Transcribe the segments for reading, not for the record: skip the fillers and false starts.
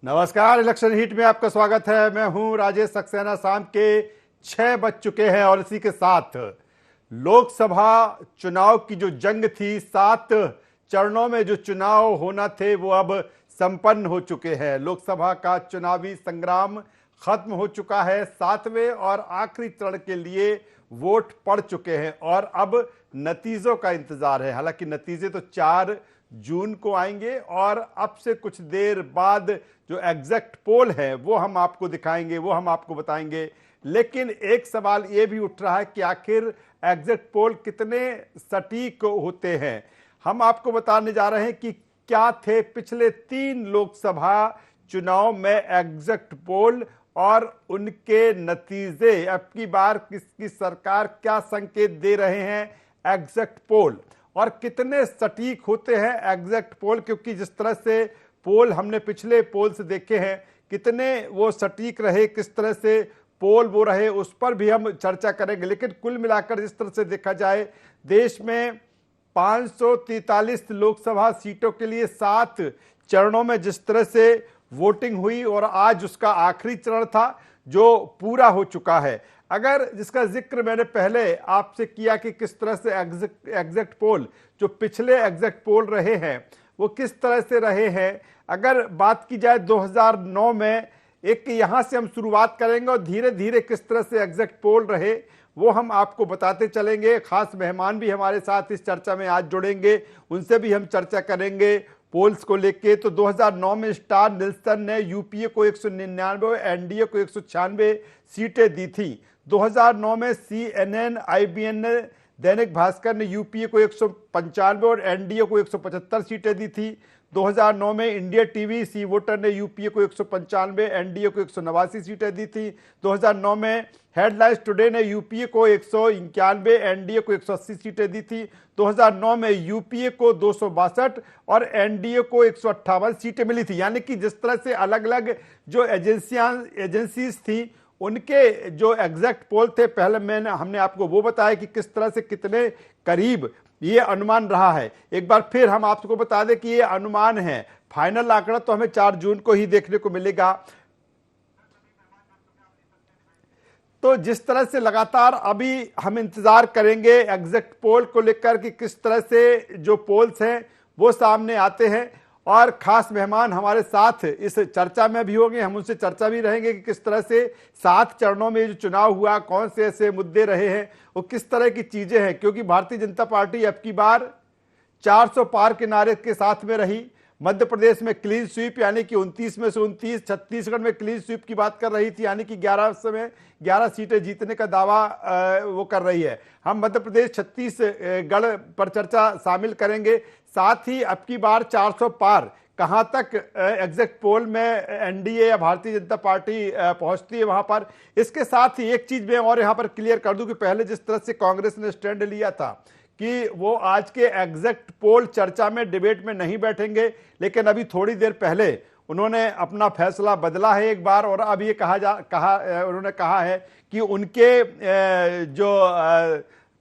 नमस्कार, election heat में आपका स्वागत है। मैं हूं राजेश सक्सेना। शाम के 6 बज चुके हैं और इसी के साथ लोकसभा चुनाव की जो जंग थी, 7 चरणों में जो चुनाव होना थे वो अब संपन्न हो चुके हैं। लोकसभा का चुनावी संग्राम खत्म हो चुका है। 7वें और आखिरी चरण के लिए वोट पड़ चुके हैं और अब नतीजों का इंतजार है। हालांकि नतीजे तो 4 जून को आएंगे और अब से कुछ देर बाद जो एग्जैक्ट पोल है वो हम आपको दिखाएंगे, वो हम आपको बताएंगे। लेकिन एक सवाल ये भी उठ रहा है कि आखिर एग्जैक्ट पोल कितने सटीक होते हैं। हम आपको बताने जा रहे हैं कि क्या थे पिछले 3 लोकसभा चुनाव में एग्जैक्ट पोल और उनके नतीजे। अब की बार किसकी सरकार क्या संकेत दे रहे हैं एग्जैक्ट पोल, और कितने सटीक होते हैं एग्जैक्ट पोल, क्योंकि जिस तरह से पोल हमने पिछले पोल से देखे हैं कितने वो सटीक रहे, किस तरह से पोल वो रहे, उस पर भी हम चर्चा करेंगे। लेकिन कुल मिलाकर जिस तरह से देखा जाए, देश में 543 लोकसभा सीटों के लिए 7 चरणों में जिस तरह से वोटिंग हुई और आज उसका आखिरी चरण था जो पूरा हो चुका है। अगर जिसका जिक्र मैंने पहले आपसे किया कि किस तरह से एग्जैक्ट पोल, जो पिछले एग्जैक्ट पोल रहे हैं वो किस तरह से रहे हैं, अगर बात की जाए 2009 में, एक यहां से हम शुरुआत करेंगे और धीरे धीरे किस तरह से एग्जैक्ट पोल रहे वो हम आपको बताते चलेंगे। खास मेहमान भी हमारे साथ इस चर्चा में आज जुड़ेंगे, उनसे भी हम चर्चा करेंगे पोल्स को लेके। तो 2009 में स्टार निल्सन ने यूपीए को 199, एनडीए को 196 सीटें दी थी। 2009 में सीएनएन, आईबीएन ने, दैनिक भास्कर ने यूपीए को 195 और एनडीए को 175 सीटें दी थथी। 2009 में इंडिया टीवी, सी वोटर ने यूपीए को 195, एनडीए को 189 सीटें दी थी। 2009 में हेडलाइंस टुडे ने यूपीए को 191, एनडीए को 180 सीटें दी थी। 2009 में यूपीए को 262 और एनडीए को 158 सीटें मिली थी। यानी कि जिस तरह से अलग अलग जो एजेंसीज थी उनके जो एग्जैक्ट पोल थे, पहले हमने आपको वो बताया कि किस तरह से कितने करीब ये अनुमान रहा है। एक बार फिर हम आपको बता दें कि ये अनुमान है, फाइनल आंकड़ा तो हमें 4 जून को ही देखने को मिलेगा। तो जिस तरह से लगातार अभी हम इंतजार करेंगे एग्जैक्ट पोल को लेकर कि किस तरह से जो पोल्स हैं वो सामने आते हैं, और खास मेहमान हमारे साथ इस चर्चा में भी होंगे। हम उनसे चर्चा भी रहेंगे कि किस तरह से 7 चरणों में जो चुनाव हुआ, कौन से ऐसे मुद्दे रहे हैं और किस तरह की चीजें हैं। क्योंकि भारतीय जनता पार्टी अब की बार 400 पार के नारे के साथ में रही। मध्य प्रदेश में क्लीन स्वीप यानी कि 29 में से 29, छत्तीसगढ़ में क्लीन स्वीप की बात कर रही थी यानी कि 11 सीटें जीतने का दावा वो कर रही है। हम मध्य प्रदेश, छत्तीसगढ़ पर चर्चा शामिल करेंगे। साथ ही अब की बार 400 पार कहां तक एग्जैक्ट पोल में एनडीए या भारतीय जनता पार्टी पहुंचती है वहां पर। इसके साथ ही एक चीज मैं और यहां पर क्लियर कर दूं कि पहले जिस तरह से कांग्रेस ने स्टैंड लिया था कि वो आज के एग्जैक्ट पोल चर्चा में, डिबेट में नहीं बैठेंगे, लेकिन अभी थोड़ी देर पहले उन्होंने अपना फैसला बदला है एक बार, और अब ये उन्होंने कहा है कि उनके जो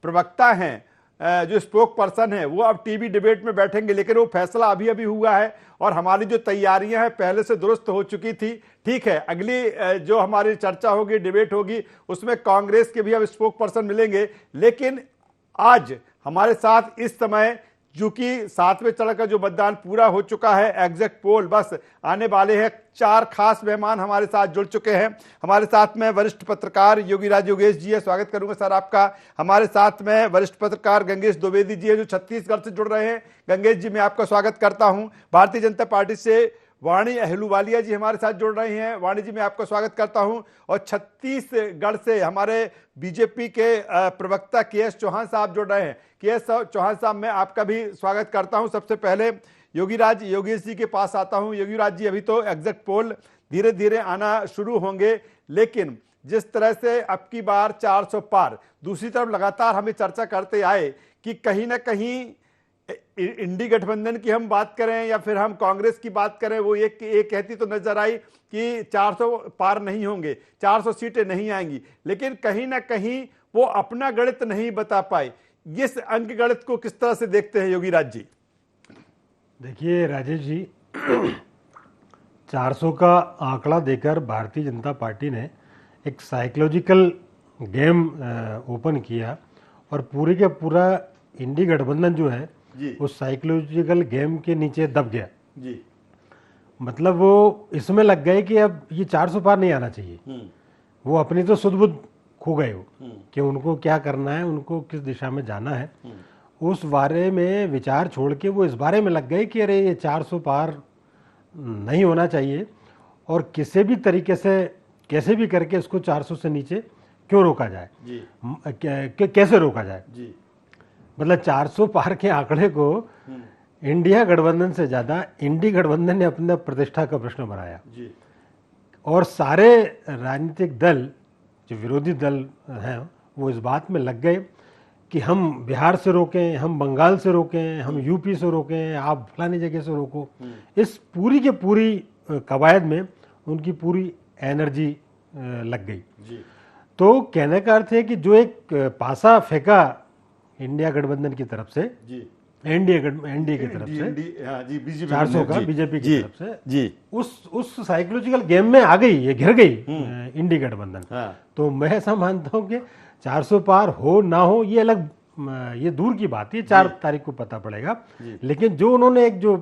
प्रवक्ता हैं, जो स्पोक पर्सन है, वो अब टीवी डिबेट में बैठेंगे। लेकिन वो फैसला अभी अभी हुआ है और हमारी जो तैयारियां हैं पहले से दुरुस्त हो चुकी थी। ठीक है, अगली जो हमारी चर्चा होगी, डिबेट होगी, उसमें कांग्रेस के भी अब स्पोक पर्सन मिलेंगे। लेकिन आज हमारे साथ इस समय, चूंकि 7वें चरण का जो मतदान पूरा हो चुका है, एग्जैक्ट पोल बस आने वाले हैं, 4 खास मेहमान हमारे साथ जुड़ चुके हैं। हमारे साथ में वरिष्ठ पत्रकार योगीराज योगेश जी है, स्वागत करूंगा सर आपका। हमारे साथ में वरिष्ठ पत्रकार गंगेश द्विवेदी जी है जो छत्तीसगढ़ से जुड़ रहे हैं। गंगेश जी, मैं आपका स्वागत करता हूं। भारतीय जनता पार्टी से वाणी अहलूवालिया जी हमारे साथ जुड़ रही हैं। वाणी जी, मैं आपका स्वागत करता हूं। और छत्तीसगढ़ से हमारे बीजेपी के प्रवक्ता के.एस. चौहान साहब जुड़ रहे हैं। के.एस. चौहान साहब, मैं आपका भी स्वागत करता हूं। सबसे पहले योगेश जी के पास आता हूं। योगीराज जी, अभी तो एग्जैक्ट पोल धीरे धीरे आना शुरू होंगे, लेकिन जिस तरह से अब की बार 400 पार, दूसरी तरफ लगातार हमें चर्चा करते आए कि कहीं ना कहीं इंडी गठबंधन की हम बात करें या फिर हम कांग्रेस की बात करें, वो एक कहती तो नजर आई कि 400 पार नहीं होंगे, 400 सीटें नहीं आएंगी, लेकिन कहीं ना कहीं वो अपना गणित नहीं बता पाए। इस अंक गणित को किस तरह से देखते हैं योगीराज जी? देखिए राजेश जी, 400 का आंकड़ा देकर भारतीय जनता पार्टी ने एक साइकोलॉजिकल गेम ओपन किया और पूरे का पूरा इंडी गठबंधन जो है जी उस साइकोलॉजिकल गेम के नीचे दब गया। जी। मतलब वो इसमें लग गए कि अब ये 400 पार नहीं आना चाहिए। वो अपनी तो सुध बुध खो गए हो कि उनको क्या करना है, उनको किस दिशा में जाना है। उस बारे में विचार छोड़ के वो इस बारे में लग गए कि अरे ये 400 पार नहीं होना चाहिए और किसी भी तरीके से कैसे भी करके इसको 400 से नीचे क्यों रोका जाए जी कैसे रोका जाए। जी। मतलब 400 पार के आंकड़े को इंडिया गठबंधन से ज़्यादा इंडी गठबंधन ने अपने प्रतिष्ठा का प्रश्न बनाया जी। और सारे राजनीतिक दल जो विरोधी दल हैं वो इस बात में लग गए कि हम बिहार से रोकें, हम बंगाल से रोकें, हम यूपी से रोकें, आप फलानी जगह से रोको। इस पूरी के पूरी कवायद में उनकी पूरी एनर्जी लग गई। जी। तो कहने का अर्थ है कि जो एक पासा फेंका इंडिया गठबंधन की तरफ से, जी एनडीए की तरफ से, जी बीजेपी 400 का बीजेपी की तरफ से जी उस साइकोलॉजिकल गेम में आ गई, ये घिर गई इंडी गठबंधन। तो मैं ऐसा मानता हूं कि 400 पार हो ना हो ये अलग, ये दूर की बात है, 4 तारीख को पता पड़ेगा। लेकिन जो उन्होंने एक जो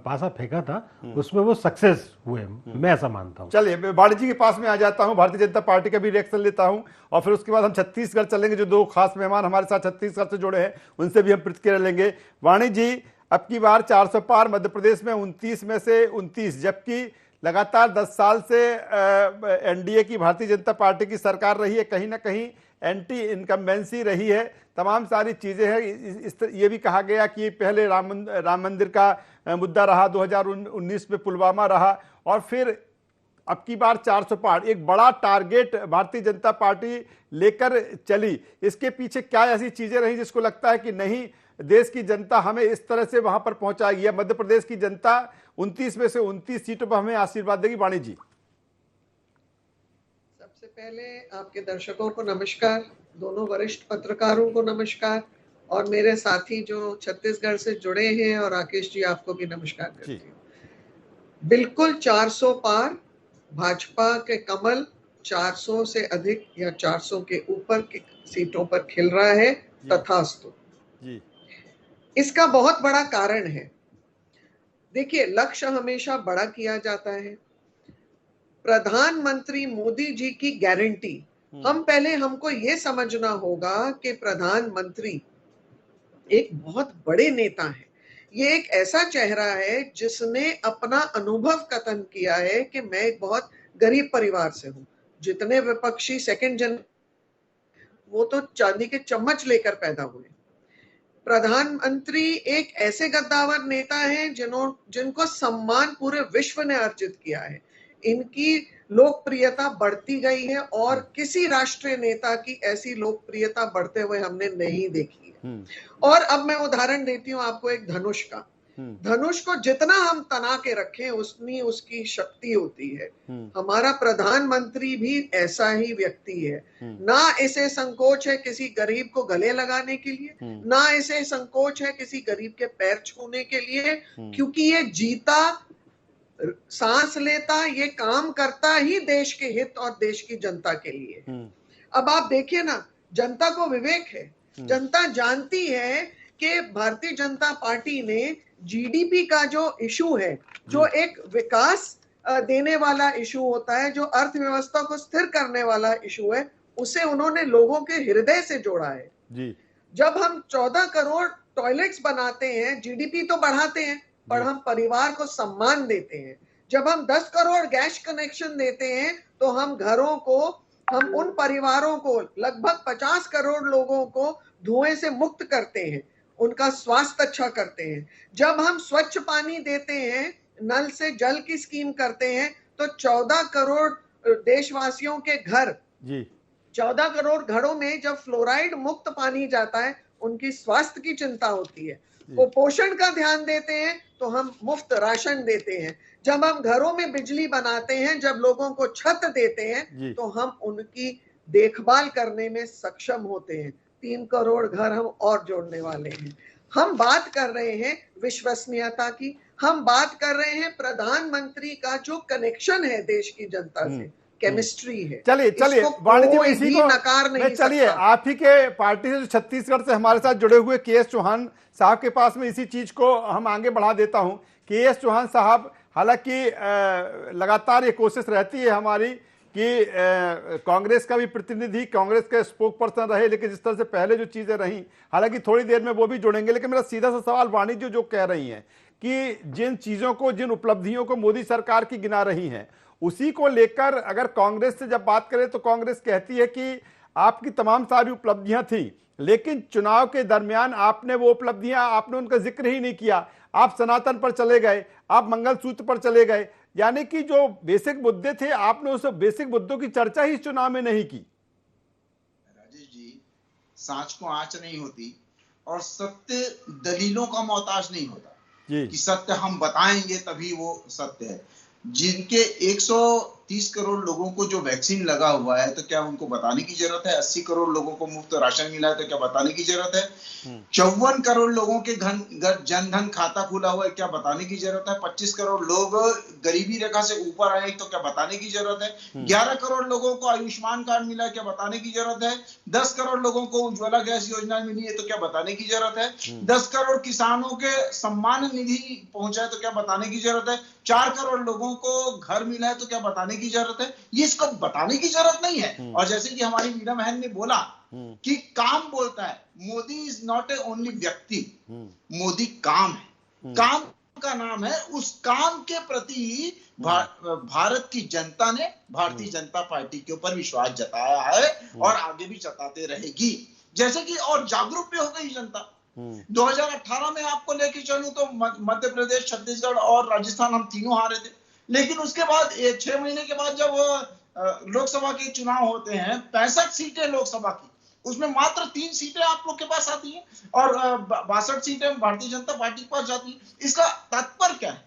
पासा फेंका था उसमें वो सक्सेस हुए, मैं ऐसा मानता हूं। चलिए मैं वाणी जी के पास में आ जाता हूं, भारतीय जनता पार्टी का भी रिएक्शन लेता हूं और फिर उसके बाद हम छत्तीसगढ़ चलेंगे। जो 2 खास मेहमान हमारे साथ छत्तीसगढ़ से जुड़े हैं उनसे भी हम प्रतिक्रिया लेंगे। वाणी जी, अब की बार 400 पार मध्य प्रदेश में 29 में से 29, जबकि लगातार 10 साल से एनडीए की भारतीय जनता पार्टी की सरकार रही है, कहीं ना कहीं एंटी इनकम्बेंसी रही है, तमाम सारी चीजें हैं। ये भी कहा गया कि पहले राम मंदिर का मुद्दा रहा, 2019 में पुलवामा रहा और फिर अब की बार 400 पार, एक बड़ा टारगेट भारतीय जनता पार्टी लेकर चली। इसके पीछे क्या ऐसी चीजें रही जिसको लगता है कि नहीं, देश की जनता हमें इस तरह से वहां पर पहुंचाएगी, या मध्य प्रदेश की जनता 29 में से 29 सीटों पर हमें आशीर्वाद देगी? वाणी जी, सबसे पहले आपके दर्शकों को नमस्कार, दोनों वरिष्ठ पत्रकारों को नमस्कार और मेरे साथी जो छत्तीसगढ़ से जुड़े हैं और राकेश जी आपको भी नमस्कार करती हूँ। बिल्कुल 400 पार, भाजपा के कमल 400 से अधिक या 400 के ऊपर की सीटों पर खिल रहा है, तथास्तु। इसका बहुत बड़ा कारण है। देखिए, लक्ष्य हमेशा बड़ा किया जाता है। प्रधानमंत्री मोदी जी की गारंटी, हमको ये समझना होगा कि प्रधानमंत्री एक बहुत बड़े नेता है। ये एक ऐसा चेहरा है जिसने अपना अनुभव कथन किया है कि मैं एक बहुत गरीब परिवार से हूं। जितने विपक्षी सेकंड जन, वो तो चांदी के चम्मच लेकर पैदा हुए। प्रधानमंत्री एक ऐसे गद्दावर नेता हैं जिनको सम्मान पूरे विश्व ने अर्जित किया है। इनकी लोकप्रियता बढ़ती गई है और किसी राष्ट्रीय नेता की ऐसी लोकप्रियता बढ़ते हुए हमने नहीं देखी है। और अब मैं उदाहरण देती हूँ आपको एक धनुष का। धनुष को जितना हम तना के रखें उतनी उसकी शक्ति होती है। हमारा प्रधानमंत्री भी ऐसा ही व्यक्ति है। ना इसे संकोच है किसी गरीब को गले लगाने के लिए, ना इसे संकोच है किसी गरीब के पैर छूने के लिए, क्योंकि ये जीता, सांस लेता, ये काम करता ही देश के हित और देश की जनता के लिए। अब आप देखिए ना, जनता को विवेक है, जनता जानती है कि भारतीय जनता पार्टी ने जीडीपी का जो इशू है, जो एक विकास देने वाला इशू होता है, जो अर्थव्यवस्था को स्थिर करने वाला इशू है, उसे उन्होंने लोगों के हृदय से जोड़ा है जी। जब हम 14 करोड़ टॉयलेट्स बनाते हैं, जीडीपी तो बढ़ाते हैं, पर हम परिवार को सम्मान देते हैं। जब हम 10 करोड़ गैस कनेक्शन देते हैं तो हम घरों को, हम उन परिवारों को, लगभग 50 करोड़ लोगों को धुएं से मुक्त करते हैं, उनका स्वास्थ्य अच्छा करते हैं। जब हम स्वच्छ पानी देते हैं, नल से जल की स्कीम करते हैं, तो 14 करोड़ देशवासियों के घर जी, 14 करोड़ घरों में जब फ्लोराइड मुक्त पानी जाता है, उनकी स्वास्थ्य की चिंता होती है। वो पोषण का ध्यान देते हैं तो हम मुफ्त राशन देते हैं। जब हम घरों में बिजली बनाते हैं, जब लोगों को छत देते हैं, तो हम उनकी देखभाल करने में सक्षम होते हैं। 3 करोड़ घर हम और जोड़ने वाले हैं। हम बात कर रहे हैं विश्वसनीयता की, हम बात कर रहे हैं प्रधानमंत्री का जो कनेक्शन है देश की जनता से, केमिस्ट्री है। चलिए चलिए इसको वाणी जी, मैं कोई इसी भी को नकार नहीं चलिए सकता। आप ही के पार्टी से जो छत्तीसगढ़ से हमारे साथ जुड़े हुए के एस चौहान साहब के पास में इसी चीज को हम आगे बढ़ा देता हूं। के एस चौहान साहब, हालांकि लगातार ये कोशिश रहती है हमारी कि कांग्रेस का भी प्रतिनिधि, कांग्रेस के स्पोक पर्सन रहे, लेकिन जिस तरह से पहले जो चीजें रही, हालांकि थोड़ी देर में वो भी जुड़ेंगे, लेकिन मेरा सीधा सा सवाल वाणी जी जो कह रही हैं कि जिन चीजों को, जिन उपलब्धियों को मोदी सरकार की गिना रही हैं, उसी को लेकर अगर कांग्रेस से जब बात करें तो कांग्रेस कहती है कि आपकी तमाम सारी उपलब्धियां थी, लेकिन चुनाव के दरमियान आपने वो उपलब्धियां, आपने उनका जिक्र ही नहीं किया। आप सनातन पर चले गए, आप मंगलसूत्र पर चले गए, यानी कि जो बेसिक मुद्दे थे आपने उस बेसिक मुद्दों की चर्चा ही इस चुनाव में नहीं की। राजेश जी, सांच को आंच नहीं होती और सत्य दलीलों का मोहताज नहीं होता जी। कि सत्य हम बताएंगे तभी वो सत्य है। जिनके 130 करोड़ लोगों को जो वैक्सीन लगा हुआ है, तो क्या उनको बताने की जरूरत है? 80 करोड़ लोगों को मुफ्त राशन मिला है, तो क्या बताने की जरूरत है? 54 करोड़ लोगों के जनधन खाता खुला हुआ है, क्या बताने की जरूरत है? 25 करोड़ लोग गरीबी रेखा से ऊपर आए, तो क्या बताने की जरूरत है? 11 करोड़ लोगों को आयुष्मान कार्ड मिला है, क्या बताने की जरूरत है? 10 करोड़ लोगों को उज्ज्वला गैस योजना मिली है, तो क्या बताने की जरूरत है? 10 करोड़ किसानों के सम्मान निधि पहुंचा है, तो क्या बताने की जरूरत है? 4 करोड़ लोगों को घर मिला है, तो क्या बताने की जरूरत है? ये इसको बताने की जरूरत नहीं है। और जैसे कि हमारी मीरा बहन ने बोला कि काम बोलता है, Modi is not A only व्यक्ति, मोदी काम है, काम का नाम है। उस काम के प्रति भारत की जनता ने भारतीय जनता पार्टी के ऊपर विश्वास जताया है और आगे भी जताते रहेगी। जैसे कि और जागरूक भी हो गई जनता। 2018 में आपको लेके चलूं तो मध्य प्रदेश, छत्तीसगढ़ और राजस्थान हम तीनों हारे थे, लेकिन उसके बाद 6 महीने के बाद जब लोकसभा के चुनाव होते हैं, 65 सीटें लोकसभा की, उसमें मात्र 3 सीटें आप लोग के पास आती हैं और 62 सीटें भारतीय जनता पार्टी के पास जाती हैं। इसका तात्पर्य क्या है?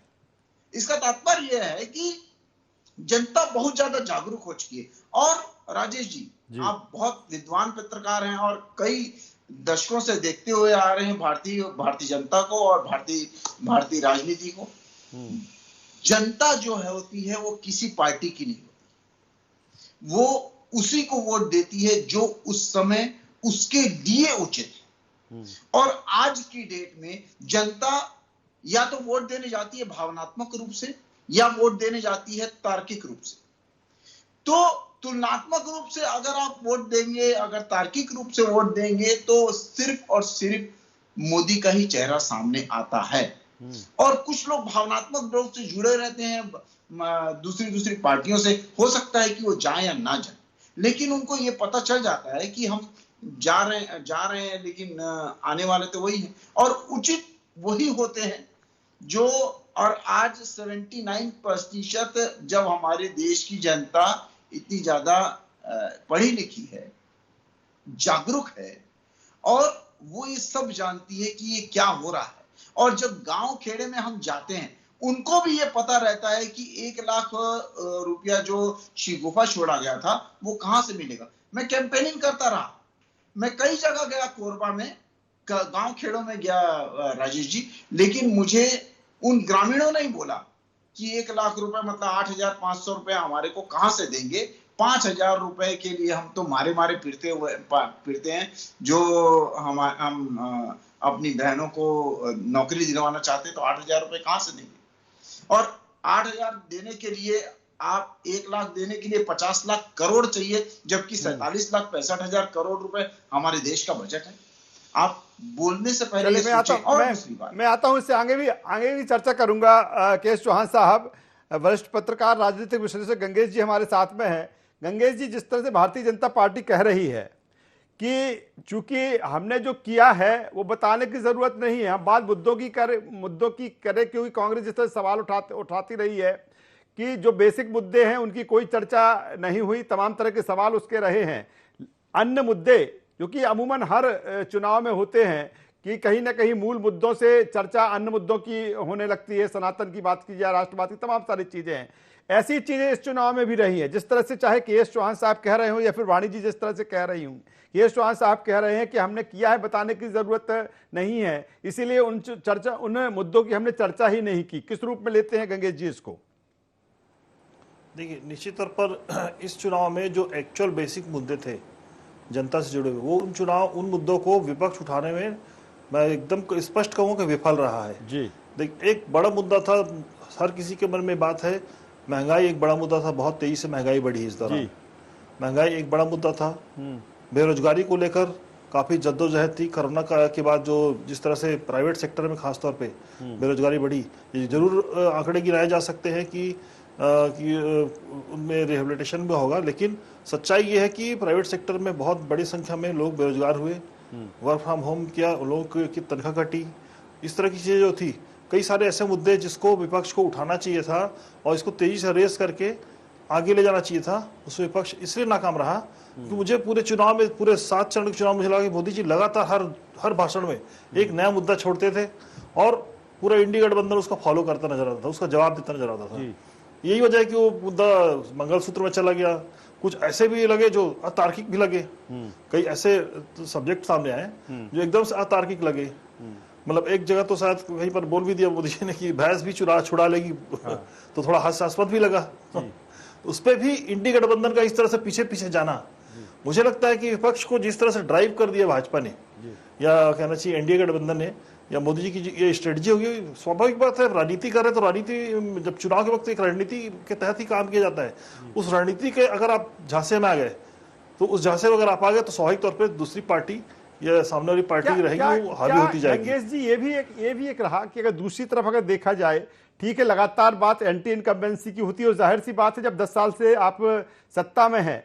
इसका तात्पर्य यह है कि जनता बहुत ज्यादा जागरूक हो चुकी है। और राजेश जी, आप बहुत विद्वान पत्रकार हैं और कई दशकों से देखते हुए आ रहे हैं भारतीय जनता को और भारतीय राजनीति को। जनता जो है होती है वो किसी पार्टी की नहीं होती, वो उसी को वोट देती है जो उस समय उसके लिए उचित है। और आज की डेट में जनता या तो वोट देने जाती है भावनात्मक रूप से या वोट देने जाती है तार्किक रूप से। तो तुलनात्मक रूप से अगर आप वोट देंगे, अगर तार्किक रूप से वोट देंगे, तो सिर्फ और सिर्फ मोदी का ही चेहरा सामने आता है। और कुछ लोग भावनात्मक रूप से जुड़े रहते हैं दूसरी पार्टियों से। हो सकता है कि वो जाए या ना जाए, लेकिन उनको ये पता चल जाता है कि हम जा रहे हैं, लेकिन आने वाले तो वही हैं और उचित वही होते हैं जो। और आज 79% जब हमारे देश की जनता इतनी ज्यादा पढ़ी लिखी है, जागरूक है और वो ये सब जानती है कि ये क्या हो रहा है, और जब गांव खेड़े में हम जाते हैं उनको भी ये पता रहता है कि 1 लाख रुपया जो शिगुफा छोड़ा गया था वो कहां से मिलेगा। मैं कैंपेनिंग करता रहा, मैं कई जगह गया, कोरबा में, गांव खेड़ों में गया राजेश जी, लेकिन मुझे उन ग्रामीणों ने ही बोला कि 1 लाख रुपए मतलब 8,500 रुपए हमारे को कहां से देंगे। 5,000 रुपए के लिए हम तो मारे फिरते हैं। जो हम अपनी बहनों को नौकरी दिलवाना चाहते हैं तो 8,000 रुपए कहां से देंगे। और 8,000 देने के लिए, आप 1 लाख देने के लिए 50 लाख करोड़ चाहिए, जबकि 47,65,000 करोड़ रुपए हमारे देश का बजट है। आप बोलने से पहले मैं आता हूं, इससे आगे भी चर्चा करूंगा। के एस चौहान साहब, वरिष्ठ पत्रकार, राजनीतिक विश्लेषक गंगेश जी हमारे साथ में हैं। गंगेश जी, जिस तरह से भारतीय जनता पार्टी कह रही है कि चूंकि हमने जो किया है वो बताने की जरूरत नहीं है, हम बात मुद्दों की करें, क्योंकि कांग्रेस जिस तरह सवाल उठाती रही है कि जो बेसिक मुद्दे हैं उनकी कोई चर्चा नहीं हुई, तमाम तरह के सवाल उसके रहे हैं। अन्य मुद्दे जो कि अमूमन हर चुनाव में होते हैं कि कहीं ना कहीं मूल मुद्दों से चर्चा अन्य मुद्दों की होने लगती है, सनातन की बात की जाए, राष्ट्रवाद की, तमाम सारी चीजें हैं। ऐसी चीजें इस चुनाव में भी रही हैं। जिस तरह से चाहे के.एस. चौहान साहब कह रहे हो या फिर वाणी जी जिस तरह से कह रही हूं, के.एस. चौहान साहब कह रहे हैं कि हमने किया है, बताने की जरूरत नहीं है, इसीलिए उन मुद्दों की हमने चर्चा ही नहीं की। किस रूप में लेते हैं गंगेश जी इसको? देखिए, निश्चित तौर पर इस चुनाव में जो एक्चुअल बेसिक मुद्दे थे जनता से जुड़े हुए, वो उन मुद्दों को विपक्ष उठाने में मैं एकदम स्पष्ट कहूँ कि विफल रहा है जी। देख, एक बड़ा मुद्दा था, हर किसी के मन में बात है, महंगाई एक बड़ा मुद्दा था। बहुत तेजी से महंगाई बढ़ी इस दौरान, महंगाई एक बड़ा मुद्दा था। बेरोजगारी को लेकर काफी जद्दोजहद थी। कोरोना के बाद जो जिस तरह से प्राइवेट सेक्टर में खासतौर पे बेरोजगारी बढ़ी, ये जरूर आंकड़े गिनाए जा सकते हैं कि उनमें रिहेबिलिटेशन भी होगा, लेकिन सच्चाई ये है कि प्राइवेट सेक्टर में बहुत बड़ी संख्या में लोग बेरोजगार हुए, वर्क फ्रॉम होम किया, लोगों की तनख्वाह कटी, इस तरह की चीजें जो थी। कई सारे ऐसे मुद्दे जिसको विपक्ष को उठाना चाहिए था और इसको तेजी से रेस करके आगे ले जाना चाहिए था, उस विपक्ष इसलिए नाकाम रहा कि मुझे पूरे चुनाव में, पूरे 7 चरण के चुनाव में मुझे लगा कि मोदी जी लगातार हर भाषण में एक नया मुद्दा छोड़ते थे और पूरा इंडिया गठबंधन उसका फॉलो करता नजर आता था, उसका जवाब देता नजर आता था। यही वजह है कि वो मुद्दा मंगलसूत्र में चला गया। कुछ ऐसे भी लगे जो अतार्किक भी लगे, कई ऐसे सब्जेक्ट सामने आए जो एकदम से अतार्किक लगे। मतलब एक जगह तो शायद कहीं पर बोल भी दिया मोदी जी ने कि भैंस भी छुड़ा लेगी, तो थोड़ा हास्यास्पद भी लगा। उस पर भी इंडी गठबंधन का इस तरह से पीछे पीछे जाना, मुझे लगता है कि विपक्ष को जिस तरह से ड्राइव कर दिया भाजपा ने, या कहना चाहिए एनडीए गठबंधन ने, या मोदी जी की ये स्ट्रेटजी होगी। स्वाभाविक बात है, राजनीति कर रहे हैं तो राजनीति, जब चुनाव के वक्त एक रणनीति के तहत ही काम किया जाता है। उस रणनीति के अगर आप झांसे में आ गए, तो उस झांसे में अगर आप आ गए तो स्वाभाविक तौर पर दूसरी पार्टी या सामने वाली पार्टी रहेगी वो हावी होती जाएगी। गंगेश जी, ये भी एक रहा कि अगर दूसरी तरफ अगर देखा जाए, ठीक है, लगातार बात एंटी इनकम्बेंसी की होती है और जाहिर सी बात है जब 10 साल से आप सत्ता में हैं,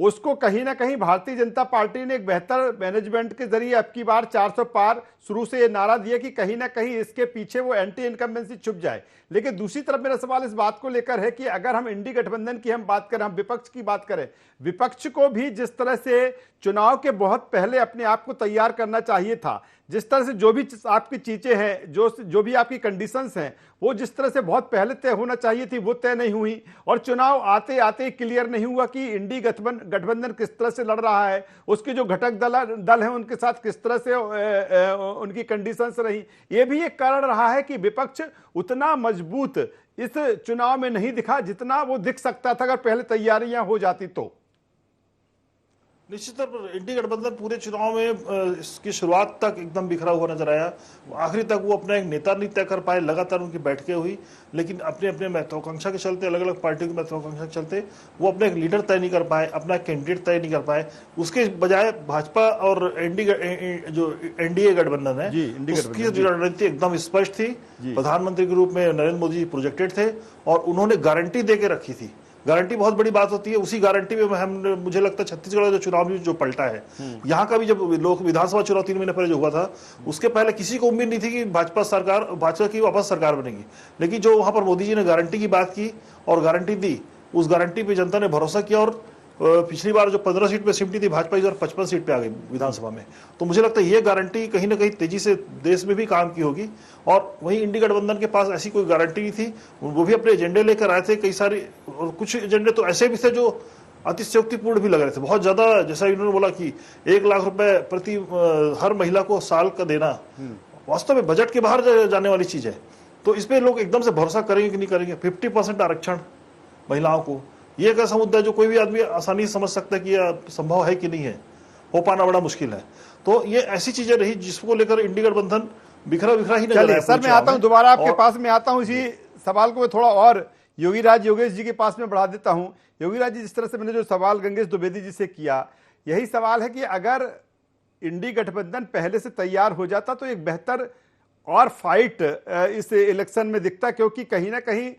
उसको कहीं ना कहीं भारतीय जनता पार्टी ने एक बेहतर मैनेजमेंट के जरिए अब की बार 400 पार शुरू से ये नारा दिया कि कहीं ना कहीं इसके पीछे वो एंटी इनकम्बेंसी छुप जाए। लेकिन दूसरी तरफ मेरा सवाल इस बात को लेकर है कि अगर हम इंडी गठबंधन की हम बात करें, हम विपक्ष की बात करें, विपक्ष को भी जिस तरह से चुनाव के बहुत पहले अपने आप को तैयार करना चाहिए था, जिस तरह से जो भी आपकी चीजें हैं, जो भी आपकी कंडीशंस हैं, वो जिस तरह से बहुत पहले तय होना चाहिए थी, वो तय नहीं हुई और चुनाव आते आते क्लियर नहीं हुआ कि इंडी गठबंधन किस तरह से लड़ रहा है, उसके जो घटक दल हैं उनके साथ किस तरह से उनकी कंडीशंस रही। ये भी एक कारण रहा है कि विपक्ष उतना मजबूत इस चुनाव में नहीं दिखा जितना वो दिख सकता था अगर पहले तैयारियां हो जाती तो। निश्चित तौर पर इंडी गठबंधन पूरे चुनाव में इसकी शुरुआत तक एकदम बिखरा हुआ नजर आया। आखिरी तक वो अपना एक नेता नहीं तय कर पाए, लगातार उनकी बैठकें हुई, लेकिन अपने अपने महत्वाकांक्षा के चलते, अलग अलग पार्टियों की महत्वाकांक्षा के चलते वो अपने एक लीडर तय नहीं कर पाए, अपना कैंडिडेट तय नहीं कर पाए। उसके बजाय भाजपा और एनडीए गठबंधन है, उसकी रणनीति एकदम स्पष्ट थी। प्रधानमंत्री के रूप में नरेंद्र मोदी प्रोजेक्टेड थे और उन्होंने गारंटी दे के रखी थी। गारंटी बहुत बड़ी बात होती है। उसी गारंटी में हम, मुझे लगता है छत्तीसगढ़ का जो चुनाव भी जो पलटा है, यहाँ का भी जब लोक विधानसभा चुनाव 3 महीने पहले जो हुआ था, उसके पहले किसी को उम्मीद नहीं थी कि भाजपा की वापस सरकार बनेगी। लेकिन जो वहां पर मोदी जी ने गारंटी की बात की और गारंटी दी, उस गारंटी पे जनता ने भरोसा किया और पिछली बार जो 15 सीट पे सिमटी थी भाजपा, इस बार 55 सीट पे आ गई विधानसभा में। तो मुझे लगता है ये गारंटी कहीं ना कहीं तेजी से देश में भी काम की होगी। और वहीं इंडी गठबंधन के पास ऐसी कोई गारंटी नहीं थी, वो भी अपने एजेंडे लेकर आए थे कई सारे, और कुछ एजेंडे तो ऐसे भी थे जो अतिशयोक्तिपूर्ण भी लग रहे थे बहुत ज्यादा। जैसा इन्होंने बोला कि 1 लाख रुपए प्रति हर महिला को साल का देना, वास्तव में बजट के बाहर जाने वाली चीज है। तो इस पे लोग एकदम से भरोसा करेंगे कि नहीं करेंगे। 50% आरक्षण महिलाओं को, ये एक ऐसा मुद्दा है जो कोई भी आदमी आसानी से समझ सकता है कि यह संभव है कि नहीं है, हो पाना बड़ा मुश्किल है। तो ये ऐसी चीजें रही जिसको लेकर इंडी गठबंधन बिखरा ही नजर आया। सर, मैं आता हूं, दोबारा आपके पास में आता हूं। इसी सवाल को मैं थोड़ा और योगेश जी के पास में बढ़ा देता हूं। योगीराज जी, जिस तरह से मैंने जो सवाल गंगेश द्विवेदी जी से किया, यही सवाल है कि अगर इंडी गठबंधन पहले से तैयार हो जाता तो एक बेहतर और फाइट इस इलेक्शन में दिखता, क्योंकि कहीं ना कहीं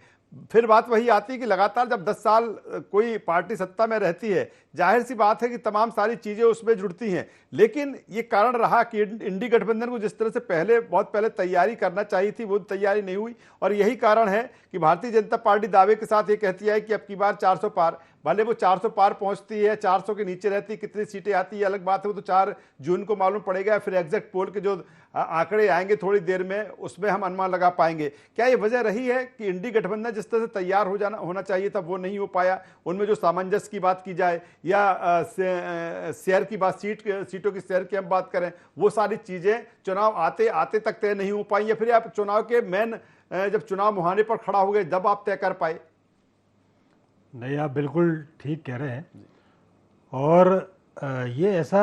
फिर बात वही आती है कि लगातार जब 10 साल कोई पार्टी सत्ता में रहती है, जाहिर सी बात है कि तमाम सारी चीजें उसमें जुड़ती हैं। लेकिन ये कारण रहा कि इंडी गठबंधन को जिस तरह से बहुत पहले तैयारी करना चाहिए थी, वो तैयारी नहीं हुई। और यही कारण है कि भारतीय जनता पार्टी दावे के साथ ये कहती है कि अब की बार 400 पार, भले वो 400 पार पहुंचती है, 400 के नीचे रहती, कितनी सीटें आती है अलग बात है, वो तो 4 जून को मालूम पड़ेगा। फिर एग्जैक्ट पोल के जो आंकड़े आएंगे थोड़ी देर में, उसमें हम अनुमान लगा पाएंगे। क्या ये वजह रही है कि इंडी गठबंधन जिस तरह से तैयार होना चाहिए था वो नहीं हो पाया? उनमें जो सामंजस्य की बात की जाए या शेयर की बात, सीटों की शेयर की हम बात करें, वो सारी चीजें चुनाव आते आते तक तय नहीं हो पाई, या फिर आप चुनाव के जब चुनाव मुहाने पर खड़ा हो गए जब आप तय कर पाए? नहीं, आप बिल्कुल ठीक कह रहे हैं। और ये ऐसा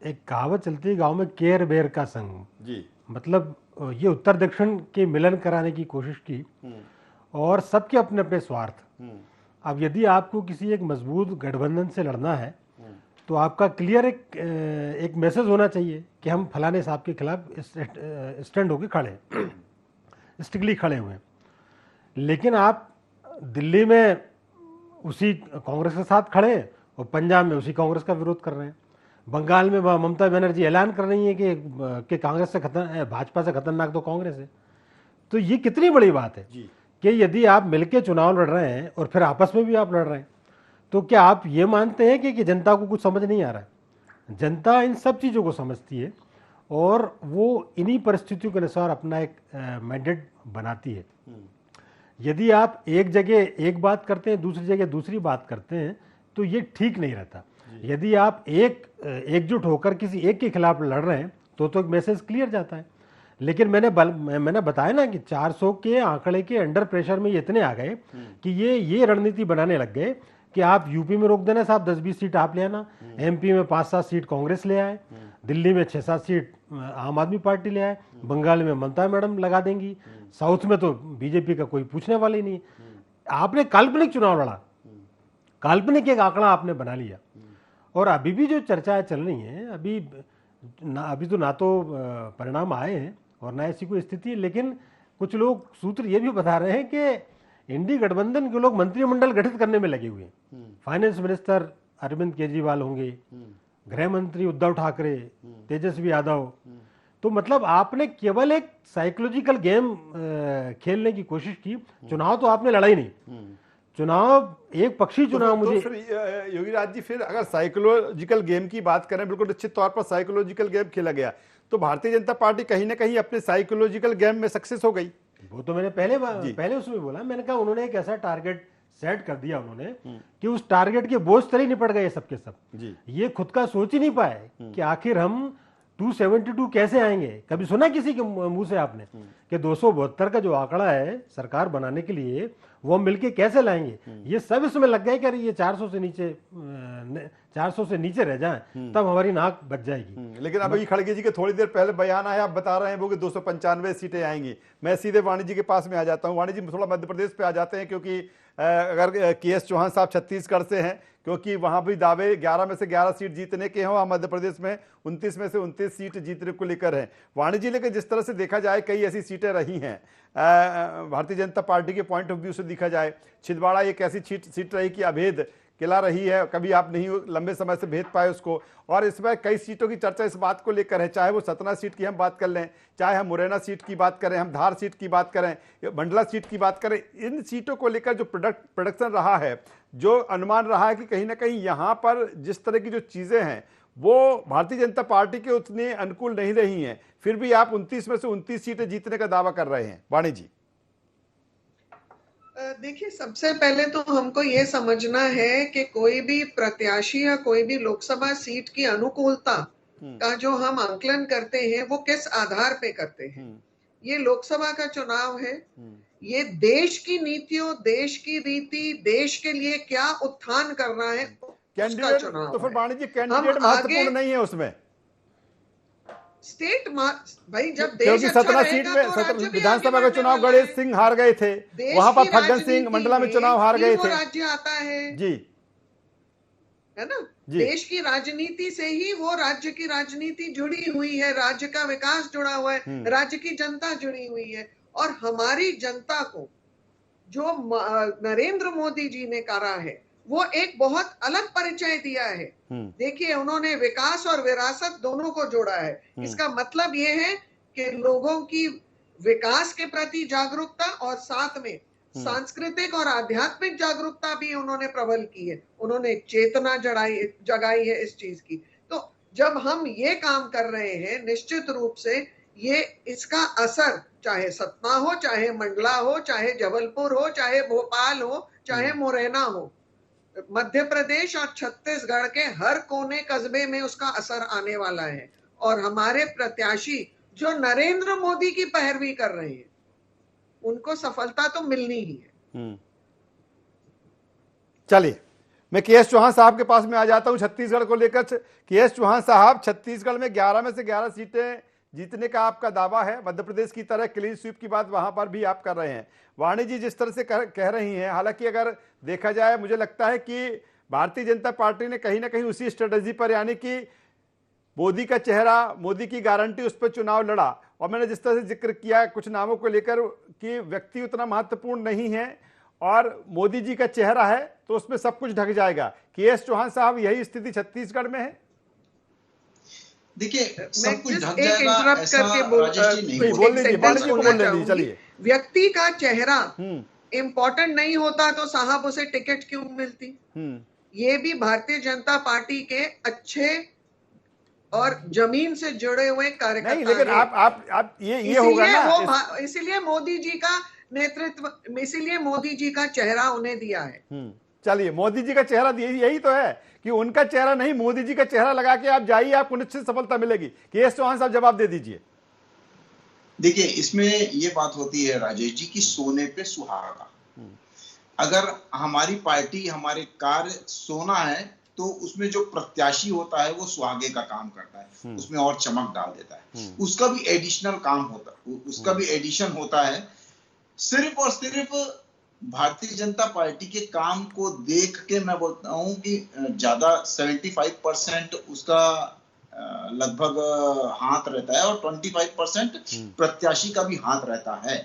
एक कहावत चलती है गांव में, केर बेर का संग जी। मतलब ये उत्तर दक्षिण के मिलन कराने की कोशिश की, और सबके अपने अपने स्वार्थ। अब यदि आपको किसी एक मजबूत गठबंधन से लड़ना है तो आपका क्लियर एक मैसेज होना चाहिए कि हम फलाने साहब के खिलाफ स्टैंड होके खड़े हैं, स्टिकली खड़े हुए हैं। लेकिन आप दिल्ली में उसी कांग्रेस के साथ खड़े हैं और पंजाब में उसी कांग्रेस का विरोध कर रहे हैं। बंगाल में ममता बनर्जी ऐलान कर रही है कि कांग्रेस से भाजपा से खतरनाक तो कांग्रेस है। तो ये कितनी बड़ी बात है कि यदि आप मिलकर चुनाव लड़ रहे हैं और फिर आपस में भी आप लड़ रहे हैं, तो क्या आप ये मानते हैं कि जनता को कुछ समझ नहीं आ रहा है? जनता इन सब चीज़ों को समझती है और वो इन्हीं परिस्थितियों के अनुसार अपना एक मैंडेट बनाती है। यदि आप एक जगह एक बात करते हैं, दूसरी जगह दूसरी बात करते हैं, तो ये ठीक नहीं रहता। यदि आप एकजुट होकर किसी एक के खिलाफ लड़ रहे हैं तो एक मैसेज क्लियर जाता है। लेकिन मैंने बताया ना कि 400 के आंकड़े के अंडर प्रेशर में ये इतने आ गए कि ये रणनीति बनाने लग गए कि आप यूपी में रोक देना साहब, 10-20 सीट आप ले आना, एमपी में 5-7 सीट कांग्रेस ले आए, दिल्ली में 6-7 सीट आम आदमी पार्टी ले आए, बंगाल में ममता मैडम लगा देंगी, साउथ में तो बीजेपी का कोई पूछने वाला ही नहीं। आपने काल्पनिक चुनाव लड़ा, काल्पनिक एक आंकड़ा आपने बना लिया। और अभी भी जो चर्चाएं चल रही हैं, अभी तो ना तो परिणाम आए हैं और ना ऐसी कोई स्थिति है, लेकिन कुछ लोग सूत्र ये भी बता रहे हैं कि इंडी गठबंधन के लोग मंत्रिमंडल गठित करने में लगे हुए हैं। फाइनेंस मिनिस्टर अरविंद केजरीवाल होंगे, गृह मंत्री उद्धव ठाकरे, तेजस्वी यादव। तो मतलब आपने केवल एक साइकोलॉजिकल गेम खेलने की कोशिश की। चुनाव तो आपने लड़ा ही नहीं, चुनाव एक पक्षी चुनाव। मुझे योगी राज जी, फिर अगर साइकोलॉजिकल गेम की बात करें, बिल्कुल निश्चित तौर पर साइकोलॉजिकल गेम खेला गया, तो भारतीय जनता पार्टी कहीं ना कहीं अपने साइकोलॉजिकल गेम में सक्सेस हो गई। वो तो मैंने पहले उसमें बोला, मैंने कहा उन्होंने एक ऐसा टारगेट सेट कर दिया उन्होंने कि उस टारगेट के बोझ तले निपट गए सबके सब। ये खुद का सोच ही नहीं पाए कि आखिर हम 272 कैसे आएंगे। कभी सुना किसी के मुंह से आपने कि 272 का जो आंकड़ा है सरकार बनाने के लिए वो हम मिलके कैसे लाएंगे? ये सब इसमें लग गए कि ये 400 से नीचे रह जाएं तब हमारी नाक बच जाएगी। लेकिन अभी खड़गे जी के थोड़ी देर पहले बयान आया, आप बता रहे हैं वो कि 295 सीटें आएंगी। मैं सीधे वाणी जी के पास में आ जाता हूं। वाणी जी, थोड़ा मध्य प्रदेश पे आ जाते हैं, क्योंकि अगर के.एस. चौहान साहब छत्तीसगढ़ से हैं, क्योंकि वहां भी दावे 11 में से 11 सीट जीतने के हों, मध्य प्रदेश में 29 में से 29 सीट जीतने को लेकर है। वाणी जी, लेकिन जिस तरह से देखा जाए कई ऐसी सीटें रही हैं भारतीय जनता पार्टी के पॉइंट ऑफ व्यू से देखा जाए, छिंदवाड़ा एक ऐसी सीट रही कि अभेद किला रही है, कभी आप नहीं लंबे समय से भेद पाए उसको। और इसमें कई सीटों की चर्चा इस बात को लेकर है, चाहे वो सतना सीट की हम बात कर लें, चाहे हम मुरैना सीट की बात करें, हम धार सीट की बात करें, मंडला सीट की बात करें, इन सीटों को लेकर जो प्रोडक्शन रहा है, जो अनुमान रहा है कि कहीं ना कहीं यहाँ पर जिस तरह की जो चीजें हैं वो भारतीय जनता पार्टी के उतने अनुकूल नहीं रही हैं, फिर भी आप 29 में से 29 सीटें जीतने का दावा कर रहे हैं। वाणी जी, देखिए, सबसे पहले तो हमको ये समझना है कि कोई भी प्रत्याशी या कोई भी लोकसभा सीट की अनुकूलता का जो हम आंकलन करते हैं वो किस आधार पे करते हैं। ये लोकसभा का चुनाव है, ये देश की नीतियों, देश की रीति, देश के लिए क्या उत्थान करना है उसका चुनाव। तो फिर वाणी जी, कैंडिडेट महत्वपूर्ण नहीं है उसमें। स्टेट भाई, जब देश क्योंकि अच्छा सतना सीट में विधानसभा का चुनाव गणेश सिंह हार गए थे, वहां पर फग्गन सिंह मंडला में चुनाव हार गए थे। राज्य आता है जी, है ना। देश की राजनीति से ही वो राज्य की राजनीति जुड़ी हुई है, राज्य का विकास जुड़ा हुआ है, राज्य की जनता जुड़ी हुई है। और हमारी जनता को जो नरेंद्र मोदी जी ने करा है वो एक बहुत अलग परिचय दिया है। देखिए, उन्होंने विकास और विरासत दोनों को जोड़ा है। इसका मतलब ये है कि लोगों की विकास के प्रति जागरूकता और साथ में सांस्कृतिक और आध्यात्मिक जागरूकता भी उन्होंने प्रबल की है। उन्होंने चेतना जगाई है इस चीज की। तो जब हम ये काम कर रहे हैं, निश्चित रूप से ये इसका असर चाहे सतना हो, चाहे मंडला हो, चाहे जबलपुर हो, चाहे भोपाल हो, चाहे मुरैना हो, मध्य प्रदेश और छत्तीसगढ़ के हर कोने कस्बे में उसका असर आने वाला है। और हमारे प्रत्याशी जो नरेंद्र मोदी की पैरवी कर रहे हैं, उनको सफलता तो मिलनी ही है। चलिए, मैं के एस चौहान साहब के पास में आ जाता हूं छत्तीसगढ़ को लेकर। के एस चौहान साहब, छत्तीसगढ़ में 11 में से 11 सीटें जीतने का आपका दावा है। मध्य प्रदेश की तरह क्लीन स्वीप की बात वहां पर भी आप कर रहे हैं। वाणी जी जिस तरह से कह रही हैं, हालांकि अगर देखा जाए मुझे लगता है कि भारतीय जनता पार्टी ने कहीं ना कहीं उसी स्ट्रेटेजी पर, यानी कि मोदी का चेहरा, मोदी की गारंटी, उस पर चुनाव लड़ा। और मैंने जिस तरह से जिक्र किया कुछ नामों को लेकर कि व्यक्ति उतना महत्वपूर्ण नहीं है और मोदी जी का चेहरा है तो उसमें सब कुछ ढक जाएगा। के एस चौहान साहब, यही स्थिति छत्तीसगढ़ में है? देखिए, सब कुछ ढक एक जाएगा इंटरप्ट ऐसा करके नहीं बोल लीजिए, वाणी जी को बोलने दीजिए। चलिए, व्यक्ति का चेहरा इंपॉर्टेंट नहीं होता तो साहब उसे टिकट क्यों मिलती? ये भी भारतीय जनता पार्टी के अच्छे और जमीन से जुड़े हुए कार्यकर्ता नहीं, लेकिन आप ये होगा ना, इसीलिए मोदी जी का नेतृत्व, इसीलिए मोदी जी का चेहरा उन्हें दिया है। चलिए, मोदी जी का चेहरा दिया, यही तो है कि उनका चेहरा नहीं, मोदी जी का चेहरा लगा के आप जाइए, आपको निश्चित सफलता मिलेगी। के एस चौहान साहब, जवाब दे दीजिए। देखिए, इसमें ये बात होती है राजेश जी की सोने पे सुहागा। अगर हमारी पार्टी, हमारे कार्य सोना है तो उसमें जो प्रत्याशी होता है वो सुहागे का काम करता है, उसमें और चमक डाल देता है, उसका भी एडिशनल काम होता है, उसका भी एडिशन होता है। सिर्फ और सिर्फ भारतीय जनता पार्टी के काम को देख के मैं बोलता हूं कि ज्यादा 75% उसका लगभग हाथ रहता है और 25% प्रत्याशी का भी हाथ रहता है।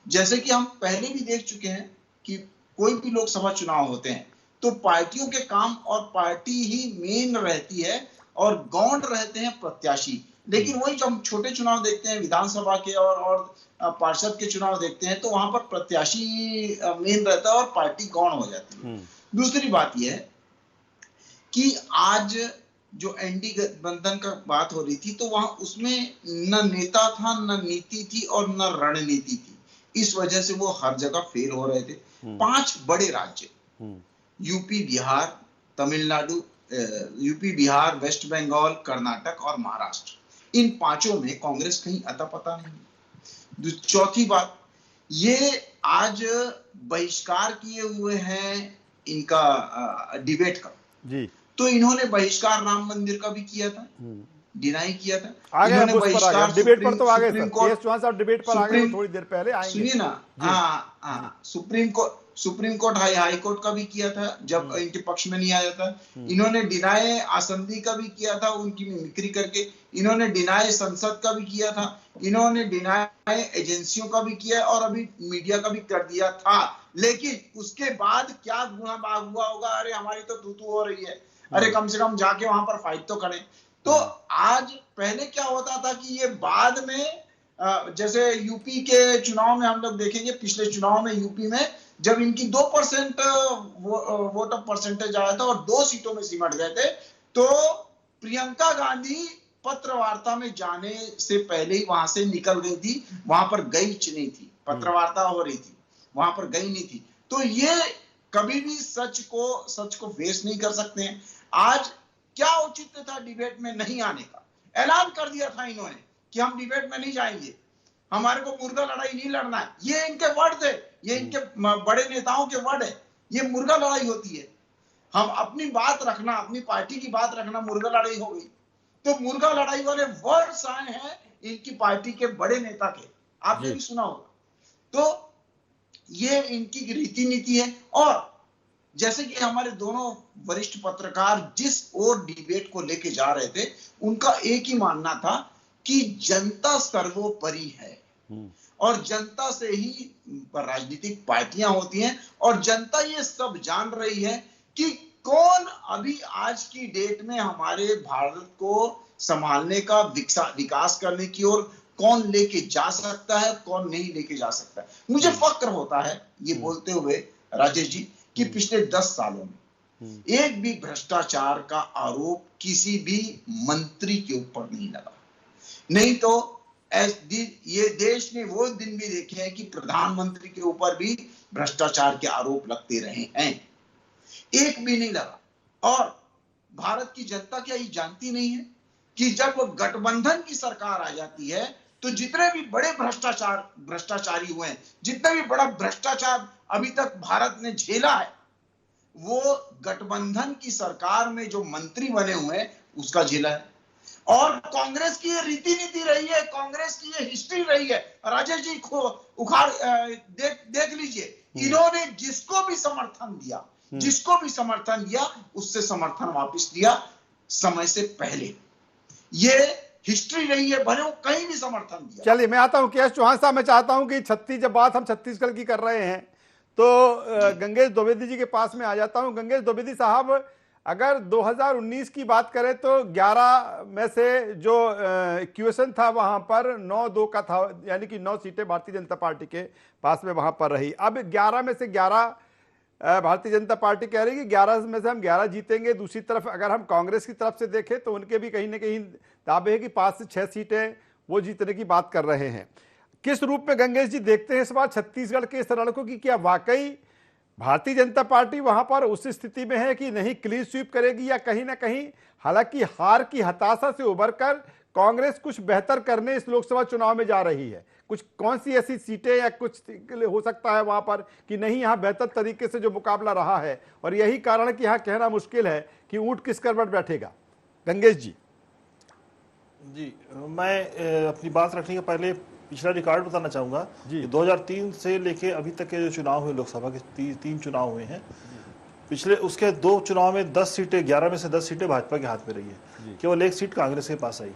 जैसे कि हम पहले भी देख चुके हैं कि कोई भी लोकसभा चुनाव होते हैं तो पार्टियों के काम और पार्टी ही मेन रहती है और गौंड रहते हैं प्रत्याशी। लेकिन वही जब हम छोटे चुनाव देखते हैं, विधानसभा के और पार्षद के चुनाव देखते हैं, तो वहां पर प्रत्याशी मेन रहता है और पार्टी गौण हो जाती है। दूसरी बात यह है कि आज जो एनडी गठबंधन का बात हो रही थी तो वहां उसमें न नेता था, न नीति थी और न रणनीति थी। इस वजह से वो हर जगह फेल हो रहे थे। 5 बड़े राज्य, यूपी, बिहार, तमिलनाडु, यूपी, बिहार, वेस्ट बंगाल, कर्नाटक और महाराष्ट्र, इन 5 में कांग्रेस कहीं अता पता नहीं। चौथी बात, ये आज बहिष्कार किए हुए हैं इनका डिबेट का जी। तो इन्होंने बहिष्कार राम मंदिर का भी किया था, डिनाई किया था। इन्होंने बहिष्कार डिबेट पर तो आ गए सर, के एस चौहान साहब डिबेट पर आ गए, थोड़ी देर पहले आएंगे। सुनिए ना, सुप्रीम कोर्ट हाई कोर्ट का भी किया था जब इनके पक्ष में नहीं आया था। इन्होंने डिनाई असेंबली का भी किया था उनकी मिमिक्री करके। इन्होंने डिनाई संसद का भी किया था। इन्होंने डिनाई एजेंसियों का भी किया और अभी मीडिया का भी कर दिया था। लेकिन उसके बाद क्या गुना बाग हुआ होगा, अरे हमारी तो तू हो रही है, अरे कम से कम जाके वहां पर फाइट तो करें। तो आज पहले क्या होता था कि ये बाद में जैसे यूपी के चुनाव में हम लोग देखेंगे, पिछले चुनाव में यूपी में जब इनकी 2% वोट ऑफ परसेंटेज आया था और 2 सीटों में सिमट गए थे, तो प्रियंका गांधी पत्र वार्ता में जाने से पहले ही वहां से निकल गई थी। वहां पर गई नहीं थी, पत्र वार्ता हो रही थी, वहां पर गई नहीं थी। तो ये कभी भी सच को फेस नहीं कर सकते हैं। आज क्या औचित्य था डिबेट में नहीं आने का? ऐलान कर दिया था इन्होंने कि हम डिबेट में नहीं जाएंगे, हमारे को मुर्गा लड़ाई नहीं लड़ना है। ये इनके वर्ड थे, ये इनके बड़े नेताओं के वर्ड है। ये मुर्गा लड़ाई होती है, हम अपनी बात रखना, अपनी पार्टी की बात रखना मुर्गा लड़ाई हो गई। तो मुर्गा लड़ाई वाले वर्ड्स आए हैं इनकी पार्टी के बड़े नेता के, आपने भी सुना होगा। तो ये इनकी रीति नीति है। और जैसे कि हमारे दोनों वरिष्ठ पत्रकार जिस ओर डिबेट को लेके जा रहे थे, उनका एक ही मानना था कि जनता सर्वोपरि है और जनता से ही राजनीतिक पार्टियां होती हैं और जनता ये सब जान रही है कि कौन अभी आज की डेट में हमारे भारत को संभालने का, विकास करने की ओर कौन लेके जा सकता है, कौन नहीं लेके जा सकता है। मुझे फक्र होता है ये बोलते हुए राजेश जी कि पिछले 10 सालों में एक भी भ्रष्टाचार का आरोप किसी भी मंत्री के ऊपर नहीं लगा। नहीं तो ये देश ने वो दिन भी देखे हैं कि प्रधानमंत्री के ऊपर भी भ्रष्टाचार के आरोप लगते रहे हैं, एक भी नहीं लगा। और भारत की जनता क्या ये जानती नहीं है कि जब गठबंधन की सरकार आ जाती है तो जितने भी बड़े भ्रष्टाचारी हुए हैं, जितना भी बड़ा भ्रष्टाचार अभी तक भारत ने झेला है, वो गठबंधन की सरकार में जो मंत्री बने हुए हैं उसका झेला है। और कांग्रेस की ये रीति नीति रही है, कांग्रेस की ये हिस्ट्री रही है। राजेश जी को उखाड़ देख लीजिए, इन्होंने जिसको भी समर्थन दिया उससे समर्थन वापस दिया समय से पहले। ये हिस्ट्री रही है, भले कहीं भी समर्थन दिया। चलिए मैं आता हूं केएस चौहान साहब। मैं चाहता हूं कि जब बात हम छत्तीसगढ़ की कर रहे हैं तो गंगेश द्विवेदी जी के पास में आ जाता हूं। गंगेश द्विवेदी साहब, अगर 2019 की बात करें तो 11 में से जो इक्वेशन था वहां पर 9-2 का था, यानी कि 9 सीटें भारतीय जनता पार्टी के पास में वहां पर रही। अब 11 में से 11 भारतीय जनता पार्टी कह रही है कि 11 में से हम 11 जीतेंगे। दूसरी तरफ अगर हम कांग्रेस की तरफ से देखें तो उनके भी कहीं ना कहीं दावे है कि 5 से 6 सीटें वो जीतने की बात कर रहे हैं। किस रूप में गंगेश जी देखते हैं इस बार छत्तीसगढ़ के इस रण को, कि क्या वाकई भारतीय जनता पार्टी वहां पर उस स्थिति में है कि नहीं क्लीन स्वीप करेगी, या कहीं ना कहीं हालांकि हार की हताशा से उभरकर कांग्रेस कुछ बेहतर करने इस लोकसभा चुनाव में जा रही है? कुछ कौन सी ऐसी सीटें या कुछ हो सकता है वहां पर कि नहीं यहाँ बेहतर तरीके से जो मुकाबला रहा है, और यही कारण है कि यहाँ कहना मुश्किल है कि ऊंट किस करवट बैठेगा? गंगेश जी। मैं अपनी बात रखने के पहले पिछला रिकॉर्ड बताना चाहूंगा कि 2003 से लेके अभी तक के जो चुनाव हुए, लोकसभा के 3 चुनाव हुए हैं, पिछले उसके 2 चुनाव में 10 सीटें, 11 में से 10 सीटें भाजपा के हाथ में रही है, केवल 1 सीट कांग्रेस के पास आई।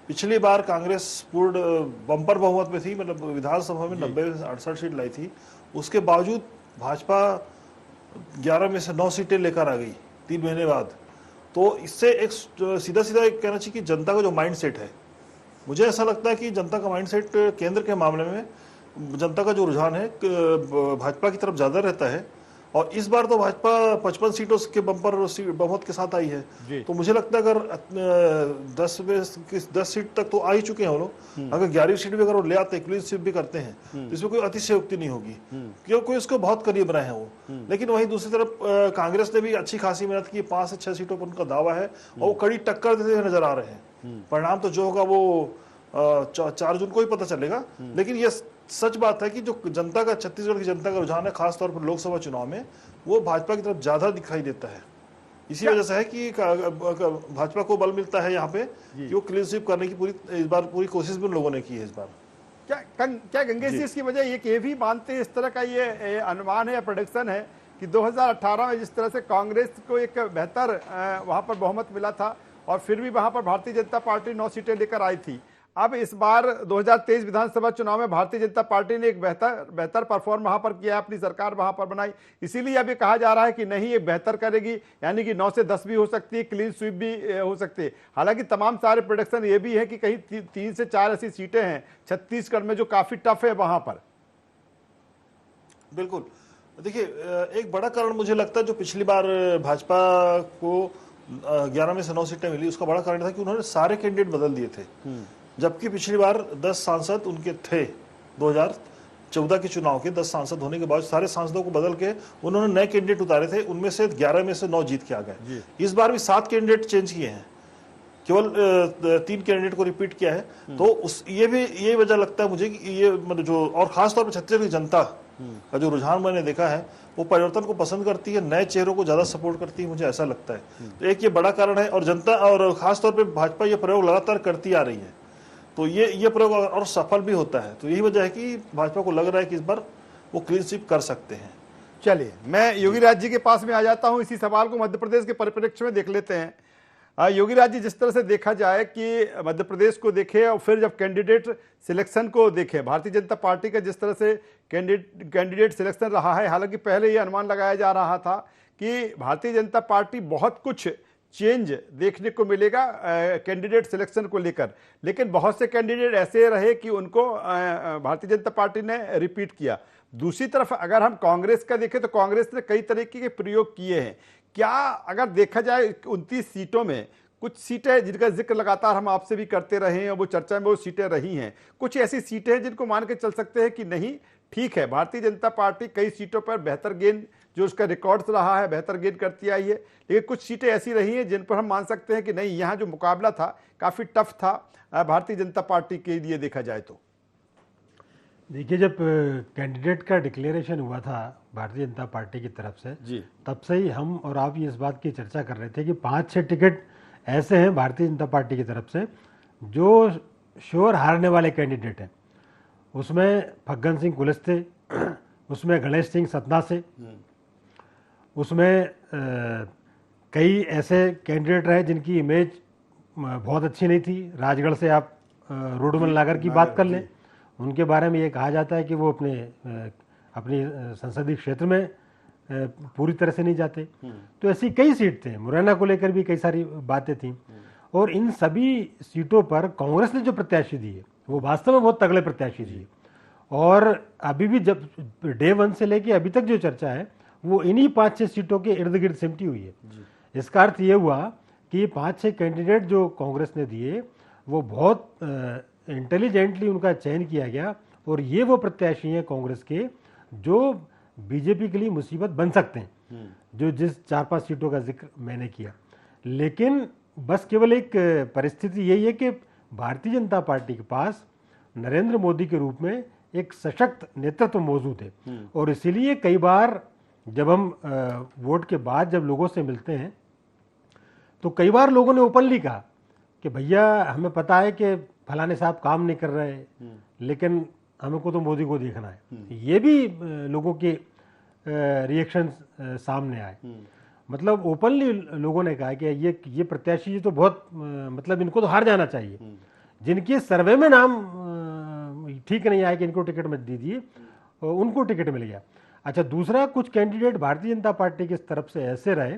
पिछली बार कांग्रेस पूर्ण बम्पर बहुमत में थी, मतलब विधानसभा में 90 से 68 सीट लाई थी। उसके बावजूद भाजपा 11 में से 9 सीटें लेकर आ गई 3 महीने बाद। तो इससे एक सीधा एक कहना चाहिए कि जनता का जो माइंड सेट है, मुझे ऐसा लगता है कि जनता का माइंड सेट केंद्र के मामले में जनता का जो रुझान है भाजपा की तरफ ज्यादा रहता है। और इस बार तो भाजपा 55 सीटों के बम्पर बहुमत के साथ आई है। तो मुझे लगता है अगर 10 सीट तक तो आ ही चुके हैं वो लोग। अगर 11वीं सीट भी अगर वो ले आते, क्लीन स्वीप भी करते हैं, तो इसमें कोई अतिशयोक्ति नहीं होगी, क्योंकि उसको बहुत करीब रहे हैं वो। लेकिन वहीं दूसरी तरफ कांग्रेस ने भी अच्छी खासी मेहनत की, 5 से 6 सीटों पर उनका दावा है और वो कड़ी टक्कर देते हुए नजर आ रहे हैं। परिणाम तो जो होगा वो 4 जून को ही पता चलेगा। लेकिन ये सच बात है कि जो जनता का, छत्तीसगढ़ की जनता का रुझान है खासतौर पर लोकसभा चुनाव में, वो भाजपा की तरफ ज्यादा दिखाई देता है। इसी वजह से है कि भाजपा को बल मिलता है यहाँ पे कि वो क्लीन स्वीप करने की इस बार पूरी कोशिश भी उन लोगों ने की है इस बार। क्या गंगेश जी इसकी वजह ये भी मानते हैं, इस तरह का ये अनुमान है या प्रेडिक्शन है कि 2018 में जिस तरह से कांग्रेस को एक बेहतर वहां पर बहुमत मिला था और फिर भी वहां पर भारतीय जनता पार्टी 9 सीटें लेकर आई थी, अब इस बार 2023 विधानसभा चुनाव में भारतीय जनता पार्टी ने एक बेहतर परफॉर्म वहां पर किया, अपनी सरकार वहां पर बनाई, इसीलिए अभी कहा जा रहा है कि नहीं ये बेहतर करेगी, यानी कि 9 से 10 भी हो सकती है, क्लीन स्वीप भी हो सकती है। हालांकि तमाम सारे प्रोडिक्शन ये भी है कि कहीं 3 से 4 ऐसी सीटें हैं छत्तीसगढ़ में जो काफी टफ है वहां पर। बिल्कुल, देखिए एक बड़ा कारण मुझे लगता है जो पिछली बार भाजपा को 11 में से 9 सीटें मिली, उसका बड़ा कारण था कि उन्होंने सारे कैंडिडेट बदल दिए थे। जबकि पिछली बार 10 सांसद उनके थे, 2014 के चुनाव के 10 सांसद होने के बाद सारे सांसदों को बदल के उन्होंने नए कैंडिडेट उतारे थे, उनमें से 11 में से 9 जीत के आ गए। इस बार भी 7 कैंडिडेट चेंज किए हैं, केवल 3 कैंडिडेट को रिपीट किया है। तो ये वजह लगता है मुझे कि ये मतलब जो, और खासतौर पर छत्तीसगढ़ की जनता का जो रुझान मैंने देखा है वो परिवर्तन को पसंद करती है, नए चेहरों को ज्यादा सपोर्ट करती है, मुझे ऐसा लगता है। तो एक ये बड़ा कारण है, और जनता और खासतौर पर भाजपा ये प्रयोग लगातार करती आ रही है, तो ये प्रयोग और सफल भी होता है। तो यही वजह है कि भाजपा को लग रहा है कि इस बार वो क्लीन स्वीप कर सकते हैं। चलिए मैं योगी राज जी के पास में आ जाता हूं, इसी सवाल को मध्य प्रदेश के परिप्रेक्ष्य में देख लेते हैं। योगी राज जी, जिस तरह से देखा जाए कि मध्य प्रदेश को देखें और फिर जब कैंडिडेट सिलेक्शन को देखें, भारतीय जनता पार्टी का जिस तरह से कैंडिडेट सिलेक्शन रहा है, हालांकि पहले ये अनुमान लगाया जा रहा था कि भारतीय जनता पार्टी बहुत कुछ चेंज देखने को मिलेगा कैंडिडेट सिलेक्शन को लेकर, लेकिन बहुत से कैंडिडेट ऐसे रहे कि उनको भारतीय जनता पार्टी ने रिपीट किया। दूसरी तरफ अगर हम कांग्रेस का देखें तो कांग्रेस ने कई तरीके के प्रयोग किए हैं। क्या अगर देखा जाए 29 सीटों में कुछ सीटें जिनका जिक्र लगातार हम आपसे भी करते रहे हैं और वो चर्चा में वो सीटें रही हैं, कुछ ऐसी सीटें हैं जिनको मान के चल सकते हैं कि नहीं ठीक है, भारतीय जनता पार्टी कई सीटों पर बेहतर गेंद जो उसका रिकॉर्ड रहा है बेहतर गेंद करती आई है, लेकिन कुछ सीटें ऐसी रही हैं जिन पर हम मान सकते हैं कि नहीं, यहाँ जो मुकाबला था काफी टफ था भारतीय जनता पार्टी के लिए देखा जाए तो। देखिए, जब कैंडिडेट का डिक्लेरेशन हुआ था भारतीय जनता पार्टी की तरफ से जी, तब से ही हम और आप ये इस बात की चर्चा कर रहे थे कि 5-6 टिकट ऐसे हैं भारतीय जनता पार्टी की तरफ से जो श्योर हारने वाले कैंडिडेट हैं। उसमें फग्गन सिंह कुलस्ते, उसमें गणेश सिंह सतना से, उसमें कई ऐसे कैंडिडेट रहे जिनकी इमेज बहुत अच्छी नहीं थी। राजगढ़ से आप रोडमल नागर की बात कर लें, उनके बारे में ये कहा जाता है कि वो अपनी संसदीय क्षेत्र में पूरी तरह से नहीं जाते। तो ऐसी कई सीट थे, मुरैना को लेकर भी कई सारी बातें थी, और इन सभी सीटों पर कांग्रेस ने जो प्रत्याशी दिए वो वास्तव में बहुत तगड़े प्रत्याशी दिए। और अभी भी जब डे 1 से लेके अभी तक जो चर्चा है वो इन्हीं 5-6 सीटों के इर्द गिर्द सिमटी हुई है। इसका अर्थ ये हुआ कि 5-6 कैंडिडेट जो कांग्रेस ने दिए वो बहुत इंटेलिजेंटली उनका चयन किया गया, और ये वो प्रत्याशी हैं कांग्रेस के जो बीजेपी के लिए मुसीबत बन सकते हैं, जो जिस 4-5 सीटों का जिक्र मैंने किया। लेकिन बस केवल एक परिस्थिति यही है कि भारतीय जनता पार्टी के पास नरेंद्र मोदी के रूप में एक सशक्त नेतृत्व मौजूद है, और इसीलिए कई बार जब हम वोट के बाद जब लोगों से मिलते हैं तो कई बार लोगों ने ओपनली कहा कि भैया हमें पता है कि फलाने साहब काम नहीं कर रहे, लेकिन हमको तो मोदी को देखना है। ये भी लोगों के रिएक्शन सामने आए। मतलब ओपनली लोगों ने कहा कि ये प्रत्याशी तो बहुत मतलब इनको तो हार जाना चाहिए। जिनके सर्वे में नाम ठीक नहीं आया कि इनको टिकट मत दीजिए, उनको टिकट मिल गया। अच्छा, दूसरा, कुछ कैंडिडेट भारतीय जनता पार्टी की तरफ से ऐसे रहे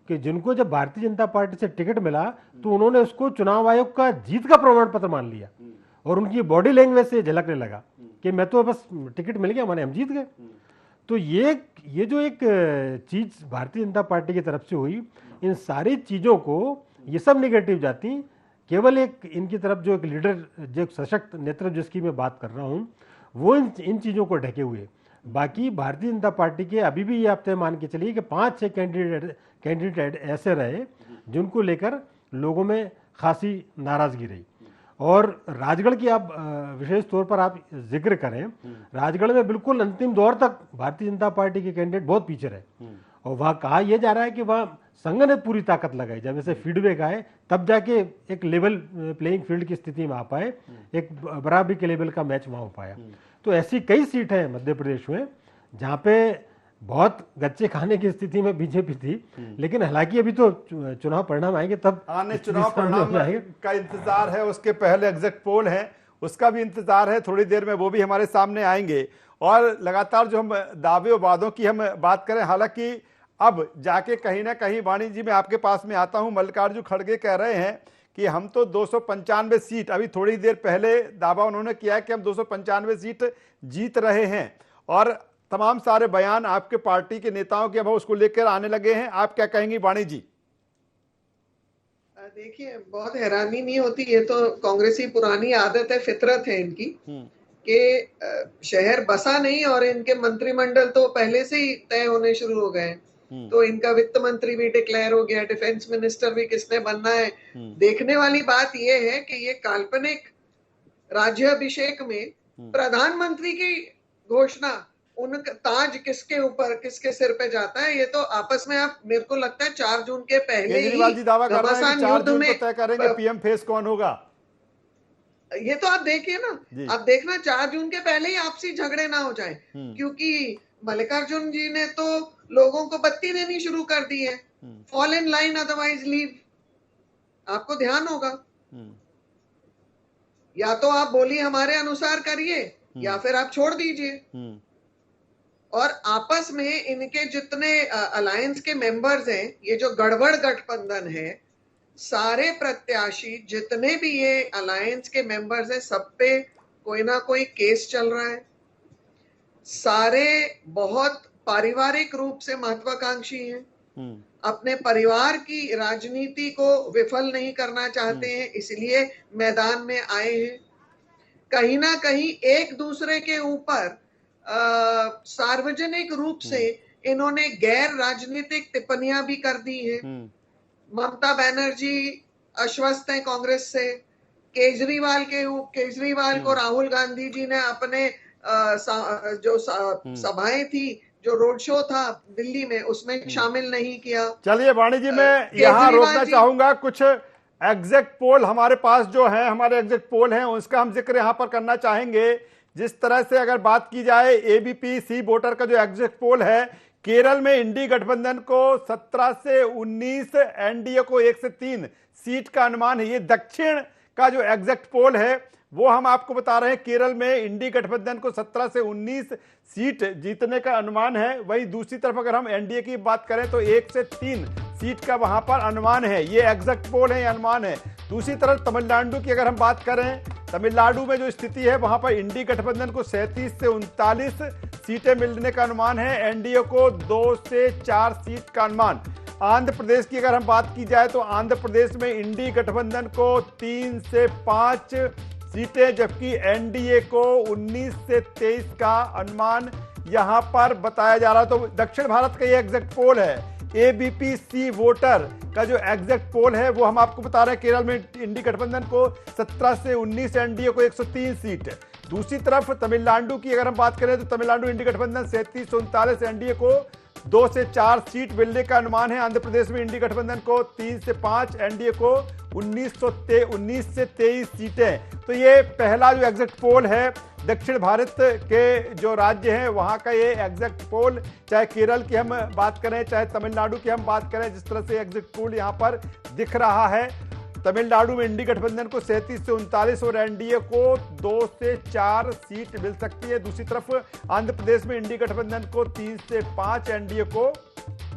कि जिनको जब भारतीय जनता पार्टी से टिकट मिला तो उन्होंने उसको चुनाव आयोग का जीत का प्रमाण पत्र मान लिया, और उनकी बॉडी लैंग्वेज से झलकने लगा कि मैं तो बस टिकट मिल गया, माने हम जीत गए। तो ये जो एक चीज भारतीय जनता पार्टी की तरफ से हुई, इन सारी चीजों को ये सब नेगेटिव जाती, केवल एक इनकी तरफ जो एक लीडर, जो सशक्त नेतृत्व जिसकी मैं बात कर रहा हूँ, वो इन चीजों को ढके हुए। बाकी भारतीय जनता पार्टी के अभी भी ये आप तय मान के चलिए कि 5-6 कैंडिडेट ऐसे रहे जिनको लेकर लोगों में खासी नाराजगी रही। और राजगढ़ की आप विशेष तौर पर आप जिक्र करें, राजगढ़ में बिल्कुल अंतिम दौर तक भारतीय जनता पार्टी के कैंडिडेट बहुत पीछे रहे, और वहाँ कहा यह जा रहा है कि वहाँ संघ ने पूरी ताकत लगाई। जब ऐसे फीडबैक आए तब जाके एक लेवल प्लेइंग फील्ड की स्थिति में आ पाए, एक बराबरी के लेवल का मैच वहाँ हो पाया। तो ऐसी कई सीट हैं मध्य प्रदेश में जहाँ पे बहुत गच्चे खाने की स्थिति में बीजेपी थी, लेकिन हालांकि अभी तो चुनाव परिणाम आएंगे तब आने चुनाव परिणाम का इंतजार है, उसके पहले एग्जिट पोल है उसका भी इंतजार है, थोड़ी देर में वो भी हमारे सामने आएंगे। और लगातार जो हम दावे और वादों की हम बात करें, हालांकि अब जाके कहीं ना कहीं, वाणी जी मैं आपके पास में आता हूं, मल्लिकार्जुन खड़गे कह रहे हैं कि हम तो 295 सीट, अभी थोड़ी देर पहले दावा उन्होंने किया कि हम 295 सीट जीत रहे हैं, और तमाम सारे बयान आपके पार्टी के नेताओं के अब उसको लेकर आने लगे हैं। आप क्या कहेंगी वाणी जी? देखिए, बहुत हैरानी नहीं होती, ये तो कांग्रेस की पुरानी आदत है, फितरत है इनकी कि शहर बसा नहीं और इनके मंत्रिमंडल तो पहले से ही तय होने शुरू हो गए। तो इनका वित्त मंत्री भी डिक्लेयर हो गया, डिफेंस मिनिस्टर भी किसने बनना है। देखने वाली बात यह है कि ये काल्पनिक राज्याभिषेक में प्रधानमंत्री की घोषणा, उनका ताज किसके ऊपर, किसके सिर पे जाता है, ये तो आपस में, आप, मेरे को लगता है 4 जून के पहले केजरीवाल जी दावा कर रहे हैं कि 4 जून को तय करेंगे पीएम फेस कौन होगा। ये तो आप देखिए ना, आप देखना 4 जून के पहले ही आपसी झगड़े ना हो जाए, क्योंकि मल्लिकार्जुन जी ने तो लोगों को बत्ती देनी शुरू कर दी है, fall in line otherwise leave. आपको ध्यान होगा, या तो आप बोली हमारे अनुसार करिए या फिर आप छोड़ दीजिए। और आपस में इनके जितने अलायंस के मेंबर्स हैं, ये जो गड़बड़ गठबंधन है, सारे प्रत्याशी जितने भी ये अलायंस के मेंबर्स हैं, सब पे कोई ना कोई केस चल रहा है। सारे बहुत पारिवारिक रूप से महत्वाकांक्षी हैं, अपने परिवार की राजनीति को विफल नहीं करना चाहते हैं, इसलिए मैदान में आए हैं। कहीं ना कहीं एक दूसरे के ऊपर सार्वजनिक रूप से इन्होंने गैर राजनीतिक टिप्पणियां भी कर दी हैं। ममता बनर्जी आश्वस्त है कांग्रेस से, केजरीवाल को राहुल गांधी जी ने अपने जो सभाएं थी, जो रोड शो था दिल्ली में, उसमें शामिल नहीं किया। चलिए वाणी जी, मैं यहाँ रोकना चाहूंगा। कुछ एग्जैक्ट पोल हमारे पास जो है, हमारे एग्जैक्ट पोल हैं, उसका हम जिक्र यहाँ पर करना चाहेंगे। जिस तरह से अगर बात की जाए एबीपी सी वोटर का जो एग्जैक्ट पोल है, केरल में इंडी गठबंधन को 17 से 19, एनडीए को 1 से 3 सीट का अनुमान है। ये दक्षिण का जो एग्जैक्ट पोल है वो हम आपको बता रहे हैं। केरल में इंडी गठबंधन को 17 से 19 सीट जीतने का अनुमान है। वहीं दूसरी तरफ अगर हम एनडीए की बात करें तो 1 से 3 सीट का वहां पर अनुमान है। ये एग्जैक्ट पोल है, ये अनुमान है। दूसरी तरफ तमिलनाडु की अगर हम बात करें, तमिलनाडु में जो स्थिति है वहां पर इंडी गठबंधन को 37 से 39 सीटें मिलने का अनुमान है, एनडीए को 2 से 4 सीट का अनुमान। आंध्र प्रदेश की अगर हम बात की जाए तो आंध्र प्रदेश में इंडी गठबंधन को 3 से 5 सीटें, जबकि एनडीए को 19 से 23 का अनुमान यहां पर बताया जा रहा है। तो दक्षिण भारत का ये एग्जैक्ट पोल है। एबीपी सी वोटर का जो एग्जैक्ट पोल है वो हम आपको बता रहे हैं। केरल में इंडी गठबंधन को 17 से 19, एनडीए को 103 सीट। दूसरी तरफ तमिलनाडु की अगर हम बात करें तो तमिलनाडु इंडी गठबंधन 37 से 39, एनडीए को 2 से 4 सीट मिलने का अनुमान है। आंध्र प्रदेश में इंडी गठबंधन को 3 से 5, एनडीए को 19 से 23 सीटें। तो ये पहला जो एग्जैक्ट पोल है दक्षिण भारत के जो राज्य हैं वहां का ये एग्जैक्ट पोल, चाहे केरल की हम बात करें चाहे तमिलनाडु की हम बात करें, जिस तरह से एग्जैक्ट पोल यहां पर दिख रहा है। तमिलनाडु में इंडी गठबंधन को 37 से 39 और एनडीए को 2 से 4 सीट मिल सकती है। दूसरी तरफ आंध्र प्रदेश में इंडी गठबंधन को 3 से 5, एनडीए को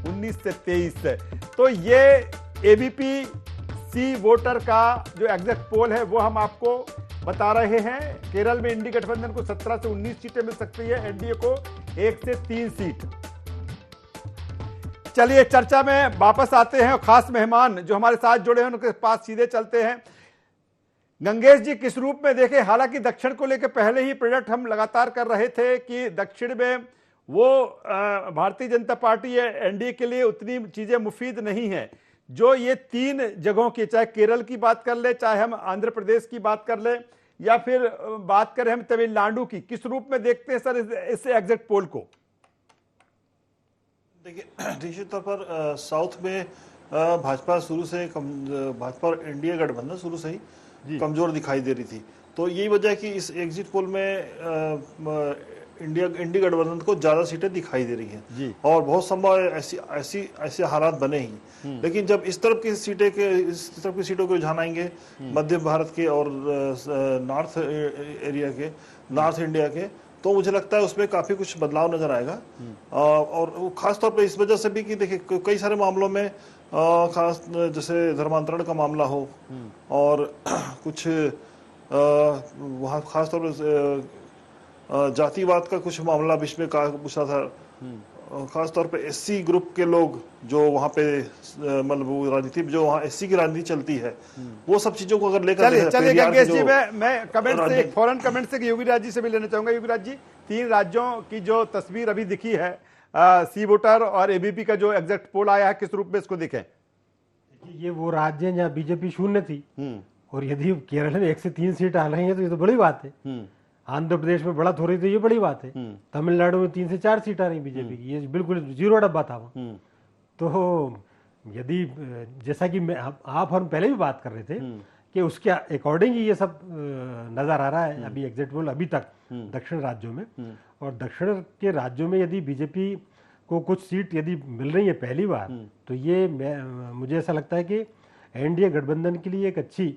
19 से 23। तो ये एबीपी सी वोटर का जो एग्जैक्ट पोल है वो हम आपको बता रहे हैं। केरल में इंडी गठबंधन को 17 से 19 सीटें मिल सकती है, एनडीए को 1 से 3 सीट। चलिए चर्चा में वापस आते हैं और खास मेहमान जो हमारे साथ जुड़े हैं उनके पास सीधे चलते हैं। गंगेश जी, किस रूप में देखें? हालांकि दक्षिण को लेकर पहले ही प्रोजेक्ट हम लगातार कर रहे थे कि दक्षिण में वो भारतीय जनता पार्टी या एनडीए के लिए उतनी चीजें मुफीद नहीं है। जो ये 3 जगहों की, चाहे केरल की बात कर ले, चाहे हम आंध्र प्रदेश की बात कर ले, या फिर बात करें हम तमिलनाडु की, किस रूप में देखते हैं सर इस एग्जैक्ट पोल को? देखिए, निश्चित तौर पर साउथ में भाजपा शुरू से भाजपा और एनडीए गठबंधन शुरू से ही कमजोर दिखाई दे रही थी। तो यही वजह है कि इस एग्जिट पोल में इंडी गठबंधन को ज्यादा सीटें दिखाई दे रही हैं और बहुत संभव ऐसे हालात बने ही। लेकिन जब इस तरफ की सीटों के रुझान आएंगे, मध्य भारत के और नॉर्थ एरिया के, नॉर्थ इंडिया के, तो मुझे लगता है उसमें काफी कुछ बदलाव नजर आएगा। और खास तौर पे इस वजह से भी कि देखिए कई सारे मामलों में खास जैसे धर्मांतरण का मामला हो और कुछ वहाँ खास तौर पर जातिवाद का कुछ मामला बीच में पूछा था। खास तौर पे एससी ग्रुप के लोग जो वहाँ पे मतलब राजनीति जो वहाँ एससी की राजनीति चलती है, वो सब चीजों को अगर लेकर चलिए गंगेश जी, मैं कमेंट से एक फौरन कमेंट से योगीराज जी से भी लेना चाहूंगा। योगीराज जी, 3 राज्यों की जो तस्वीर अभी दिखी है, सी वोटर और एबीपी का जो एग्जैक्ट पोल आया है, किस रूप में इसको देखें? ये वो राज्य हैं जहाँ बीजेपी शून्य थी, और यदि केरल में 1 से 3 सीट आ रही है तो ये तो बड़ी बात है। आंध्र प्रदेश में बढ़त हो रही तो ये बड़ी बात है। तमिलनाडु में 3 से 4 सीट आ रही बीजेपी की, ये बिल्कुल 0 डब्बा था वहाँ। तो यदि जैसा कि आप हम पहले भी बात कर रहे थे कि उसके अकॉर्डिंग ही ये सब नजर आ रहा है अभी एग्जिट पोल अभी तक दक्षिण राज्यों में। और दक्षिण के राज्यों में यदि बीजेपी को कुछ सीट यदि मिल रही है पहली बार, तो ये मुझे ऐसा लगता है कि एनडीए गठबंधन के लिए एक अच्छी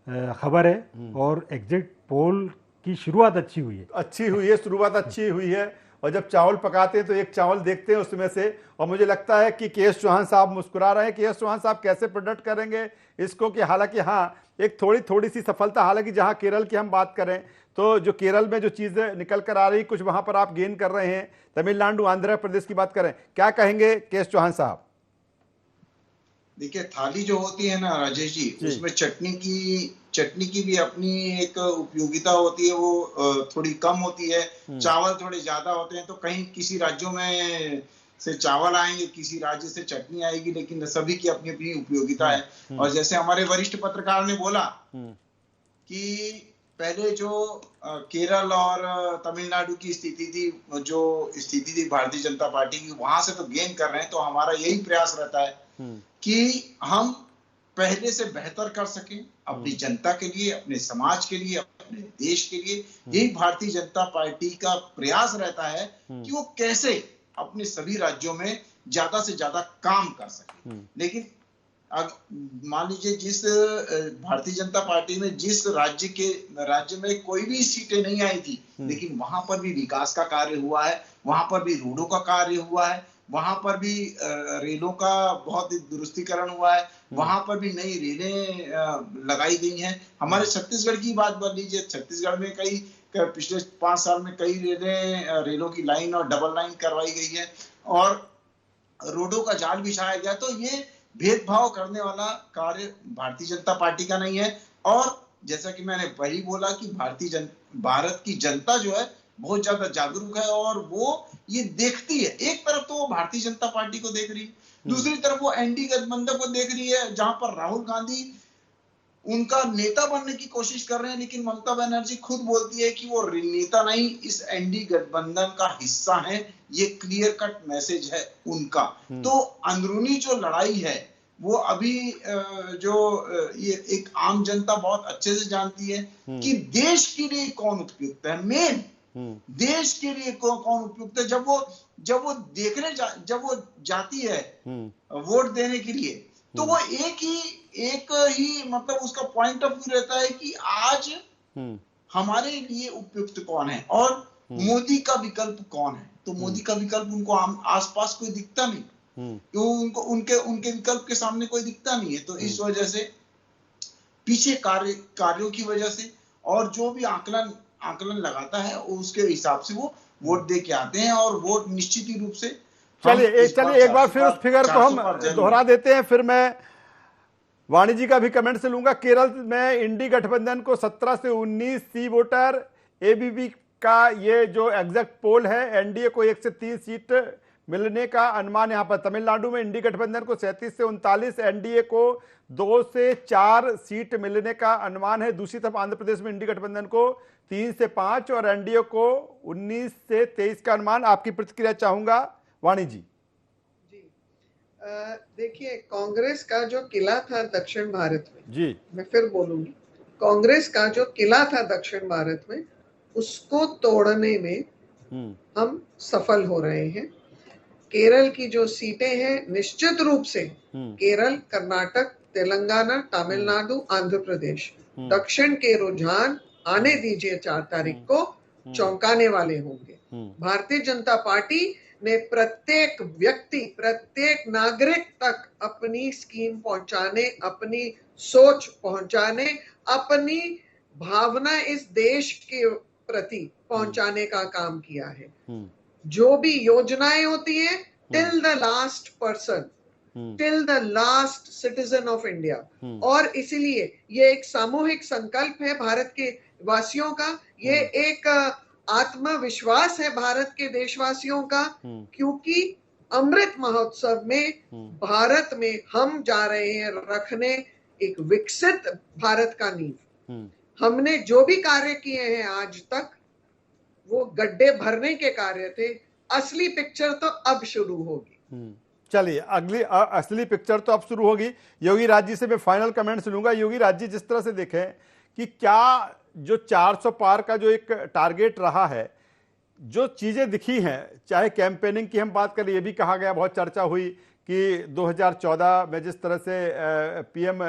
खबर है और एग्जिट पोल की शुरुआत अच्छी हुई है। शुरुआत अच्छी हुई है। और जब चावल पकाते हैं तो एक चावल देखते हैं उसमें से, और मुझे लगता है कि के एस चौहान साहब मुस्कुरा रहे हैं। के एस चौहान साहब कैसे प्रोडक्ट करेंगे इसको कि हालांकि हाँ एक थोड़ी सी सफलता, हालांकि जहां केरल की हम बात करें तो जो केरल में जो चीजें निकल कर आ रही, कुछ वहां पर आप गेन कर रहे हैं। तमिलनाडु, आंध्र प्रदेश की बात करें, क्या कहेंगे के एस चौहान साहब? देखिए, थाली जो होती है ना राजेश जी, उसमें चटनी की भी अपनी एक उपयोगिता होती है। वो थोड़ी कम होती है, चावल थोड़े ज्यादा होते हैं। तो कहीं किसी राज्यों में से चावल आएंगे, किसी राज्य से चटनी आएगी, लेकिन सभी की अपनी अपनी उपयोगिता है। और जैसे हमारे वरिष्ठ पत्रकार ने बोला कि पहले जो केरल और तमिलनाडु की स्थिति थी भारतीय जनता पार्टी की, वहां से तो गेन कर रहे हैं। तो हमारा यही प्रयास रहता है कि हम पहले से बेहतर कर सकें अपनी जनता के लिए, अपने समाज के लिए, अपने देश के लिए। यही भारतीय जनता पार्टी का प्रयास रहता है कि वो कैसे अपने सभी राज्यों में ज्यादा से ज्यादा काम कर सके। लेकिन मान लीजिए, जिस भारतीय जनता पार्टी में जिस राज्य में कोई भी सीटें नहीं आई थी, लेकिन वहां पर भी विकास का कार्य हुआ है, वहां पर भी रोडों का कार्य हुआ है, वहां पर भी रेलों का बहुत दुरुस्तीकरण हुआ है, वहां पर भी नई रेलें लगाई गई हैं। हमारे छत्तीसगढ़ की बात कर लीजिए, छत्तीसगढ़ में पिछले 5 साल में कई रेलों की लाइन और डबल लाइन करवाई गई है और रोडों का जाल बिछाया गया। तो ये भेदभाव करने वाला कार्य भारतीय जनता पार्टी का नहीं है। और जैसा कि मैंने पहले बोला कि भारत की जनता जो है बहुत ज्यादा जागरूक है और वो ये देखती है। एक तरफ तो वो भारतीय जनता पार्टी को देख रही है, दूसरी तरफ वो एनडीए गठबंधन को देख रही है, जहां पर राहुल गांधी उनका नेता बनने की कोशिश कर रहे हैं। लेकिन ममता बनर्जी खुद बोलती है कि वो नेता नहीं, इस एनडीए गठबंधन का हिस्सा है। ये क्लियर कट मैसेज है उनका। तो अंदरूनी जो लड़ाई है वो अभी ये एक आम जनता बहुत अच्छे से जानती है कि देश के लिए कौन उपयुक्त है। मेन देश के लिए कौन उपयुक्त है। जब वो जाती है वोट देने के लिए, तो वो एक ही मतलब उसका पॉइंट ऑफ व्यू रहता है कि आज हमारे लिए उपयुक्त कौन है और मोदी का विकल्प कौन है। तो मोदी का विकल्प उनको आसपास कोई दिखता नहीं, उनको उनके विकल्प के सामने कोई दिखता नहीं है। तो इस वजह से पीछे कार्यों की वजह से और जो भी आकलन लगाता है उसके हिसाब से वो वोट दे के आते हैं। और वोट निश्चित ही रूप से चलिए एक बार फिर उस फिगर को हम दोहरा देते हैं। फिर मैं वाणी जी का भी कमेंट से लूंगा। केरल में इंडी गठबंधन को 17 से 19 सी वोटर, एबीवी का ये जो एग्जैक्ट पोल है, एनडीए को 1 से 3 सीट मिलने का अनुमान यहां पर। तमिलनाडु में इंडी गठबंधन को 37 से 39, एनडीए को 2 से 4 सीट मिलने का अनुमान है। दूसरी तरफ आंध्र प्रदेश में इंडी गठबंधन को 3 से 5 और एनडीए को 19 से 23 का अनुमान। आपकी प्रतिक्रिया चाहूंगा वाणी जी। देखिए, कांग्रेस का जो किला था दक्षिण भारत में, जी मैं फिर बोलूंगी, कांग्रेस का जो किला था दक्षिण भारत में, उसको तोड़ने में हम सफल हो रहे हैं। केरल की जो सीटें हैं, निश्चित रूप से केरल, कर्नाटक, तेलंगाना, तमिलनाडु, आंध्र प्रदेश, दक्षिण के रुझान आने दीजिए 4 तारीख को चौंकाने वाले होंगे। भारतीय जनता पार्टी ने प्रत्येक व्यक्ति, प्रत्येक नागरिक तक अपनी स्कीम पहुंचाने, अपनी सोच पहुंचाने, अपनी भावना इस देश के प्रति पहुंचाने का काम किया है। जो भी योजनाएं होती हैं, till the last person, till the last citizen of India. और इसीलिए ये एक सामूहिक संकल्प है भारत के वासियों का, ये एक आत्मविश्वास है भारत के देशवासियों का, क्योंकि अमृत महोत्सव में भारत में हम जा रहे हैं रखने एक विकसित भारत का नींव। हमने जो भी कार्य किए हैं आज तक, वो गड्ढे भरने के कार्य थे। असली पिक्चर तो अब शुरू होगी। चलिए, अगली असली पिक्चर तो अब शुरू होगी। योगी राज जी से मैं फाइनल कमेंट्स लूंगा। योगी राज जी, जिस तरह से देखें कि क्या जो 400 पार का जो एक टारगेट रहा है, जो चीजें दिखी हैं, चाहे कैंपेनिंग की हम बात करें, ये भी कहा गया, बहुत चर्चा हुई कि 2014 में जिस तरह से पीएम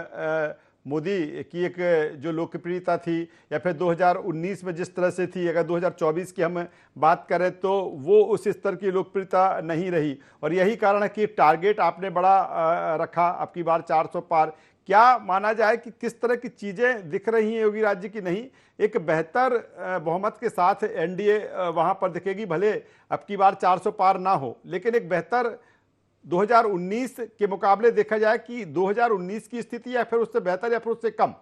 मोदी की एक जो लोकप्रियता थी, या फिर 2019 में जिस तरह से थी, अगर 2024 की हम बात करें तो वो उस स्तर की लोकप्रियता नहीं रही। और यही कारण है कि टारगेट आपने बड़ा रखा, अब की बार 400 पार। क्या माना जाए कि किस तरह की चीजें दिख रही हैं योगी राज्य की? नहीं, एक बेहतर बहुमत के साथ एनडीए वहां पर दिखेगी, भले अब की बार 400 पार ना हो, लेकिन एक बेहतर 2019 के मुकाबले देखा जाए कि 2019 की स्थिति या फिर उससे बेहतर या फिर उससे कम?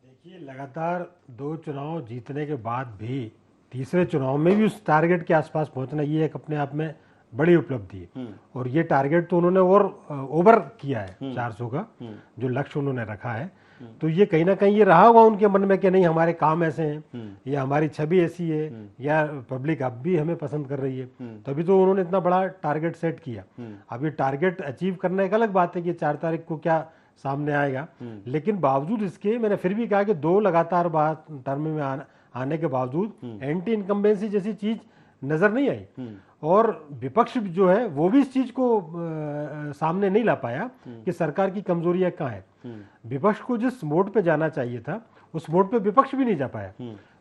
देखिए, लगातार 2 चुनाव जीतने के बाद भी तीसरे चुनाव में भी उस टारगेट के आसपास पहुंचना, ये एक अपने आप में बड़ी उपलब्धि है। और ये टारगेट तो उन्होंने और ओवर किया है 400 का जो लक्ष्य उन्होंने रखा है। तो ये कहीं ना कहीं ये रहा होगा उनके मन में कि नहीं, हमारे काम ऐसे हैं या हमारी छवि ऐसी है या पब्लिक अब भी हमें पसंद कर रही है, तभी तो उन्होंने इतना बड़ा टारगेट सेट किया। अब ये टारगेट अचीव करना एक अलग बात है कि 4 तारीख को क्या सामने आएगा, लेकिन बावजूद इसके मैंने फिर भी कहा कि 2 लगातार टर्म में आने के बावजूद एंटी इनकम्बेंसी जैसी चीज नजर नहीं आई। और विपक्ष जो है वो भी इस चीज को सामने नहीं ला पाया कि सरकार की कमजोरियां कहाँ है। विपक्ष को जिस मोड पे जाना चाहिए था उस मोड पे विपक्ष भी नहीं जा पाया।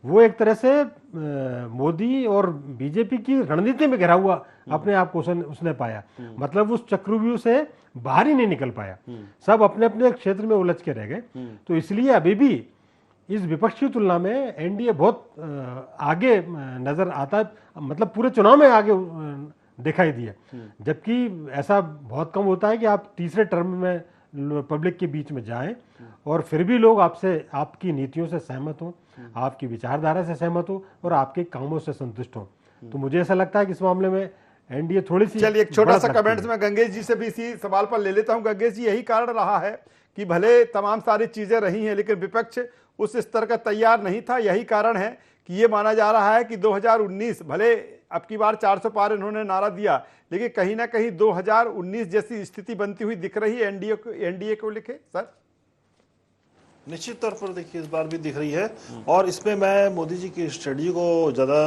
वो एक तरह से मोदी और बीजेपी की रणनीति में घिरा हुआ अपने आप को उसने पाया। मतलब उस चक्रव्यूह से बाहर ही नहीं निकल पाया, सब अपने अपने क्षेत्र में उलझ के रह गए। तो इसलिए अभी भी इस विपक्ष की तुलना में एनडीए बहुत आगे नजर आता है, मतलब पूरे चुनाव में आगे दिखाई दिया। जबकि ऐसा बहुत कम होता है कि आप तीसरे टर्म में पब्लिक के बीच में जाएं और फिर भी लोग आपसे, आपकी नीतियों से सहमत हो, आपकी विचारधारा से सहमत हो और आपके कामों से संतुष्ट हो। तो मुझे ऐसा लगता है कि इस मामले में एनडीए थोड़ी सी। चलिए, एक छोटा सा कमेंट्स में गंगेश जी से भी इसी सवाल पर ले लेता हूं। गंगेश जी, यही कारण रहा है कि भले तमाम सारी चीजें रही हैं लेकिन विपक्ष उस स्तर का तैयार नहीं था। यही कारण है कि ये माना जा रहा है कि 2019 भले अब की बार 400 पार इन्होंने नारा दिया, लेकिन कहीं ना कहीं 2019 जैसी स्थिति बनती हुई दिख रही है एनडीए को लेके। सर, निश्चित तौर पर देखिए इस बार भी दिख रही है और इसमें मैं मोदी जी की स्ट्रेटजी को ज्यादा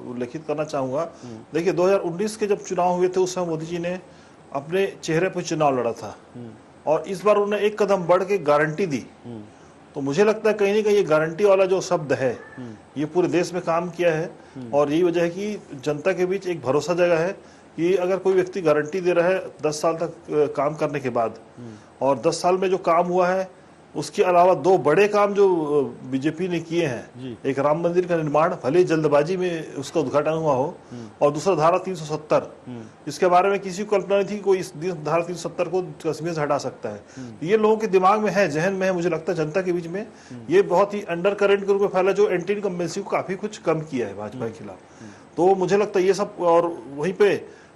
उल्लेखित करना चाहूंगा। देखिए 2019 के जब चुनाव हुए थे उस समय मोदी जी ने अपने चेहरे पर चुनाव लड़ा था और इस बार उन्होंने एक कदम बढ़ के गारंटी दी। तो मुझे लगता है कहीं ना कहीं ये गारंटी वाला जो शब्द है ये पूरे देश में काम किया है और यही वजह है कि जनता के बीच एक भरोसा जगह है कि अगर कोई व्यक्ति गारंटी दे रहा है 10 साल तक काम करने के बाद और 10 साल में जो काम हुआ है उसके अलावा 2 बड़े काम जो बीजेपी ने किए हैं, एक राम मंदिर का निर्माण, भले ही जल्दबाजी में उसका उद्घाटन हुआ हो, और दूसरा धारा 370, इसके बारे में किसी को कल्पना नहीं थी कि कोई इस धारा 370 को कश्मीर से हटा सकता है। ये लोगों के दिमाग में है, जहन में है, मुझे लगता है जनता के बीच में ये बहुत ही अंडर करंट के रूप में फैला जो एंटी इनकम्बेंसी को काफी कुछ कम किया है भाजपा के खिलाफ। तो मुझे लगता है ये सब, और वहीं पे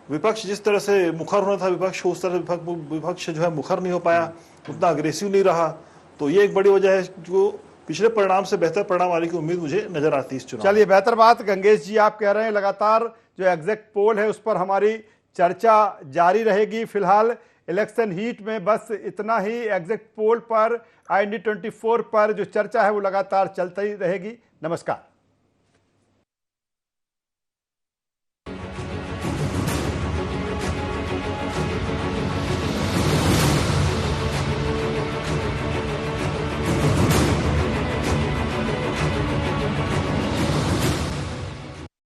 विपक्ष जिस तरह से मुखर होना था विपक्ष को, उस तरह से विपक्ष जो है मुखर नहीं हो पाया, उतना अग्रेसिव नहीं रहा। तो ये एक बड़ी वजह है जो पिछले परिणाम से बेहतर परिणाम आने की उम्मीद मुझे नजर आती है इस चुनाव। चलिए, बेहतर बात गंगेश जी आप कह रहे हैं, लगातार जो एग्जैक्ट पोल है उस पर हमारी चर्चा जारी रहेगी। फिलहाल इलेक्शन हीट में बस इतना ही। एग्जैक्ट पोल पर, IND24 पर जो चर्चा है वो लगातार चलती रहेगी। नमस्कार।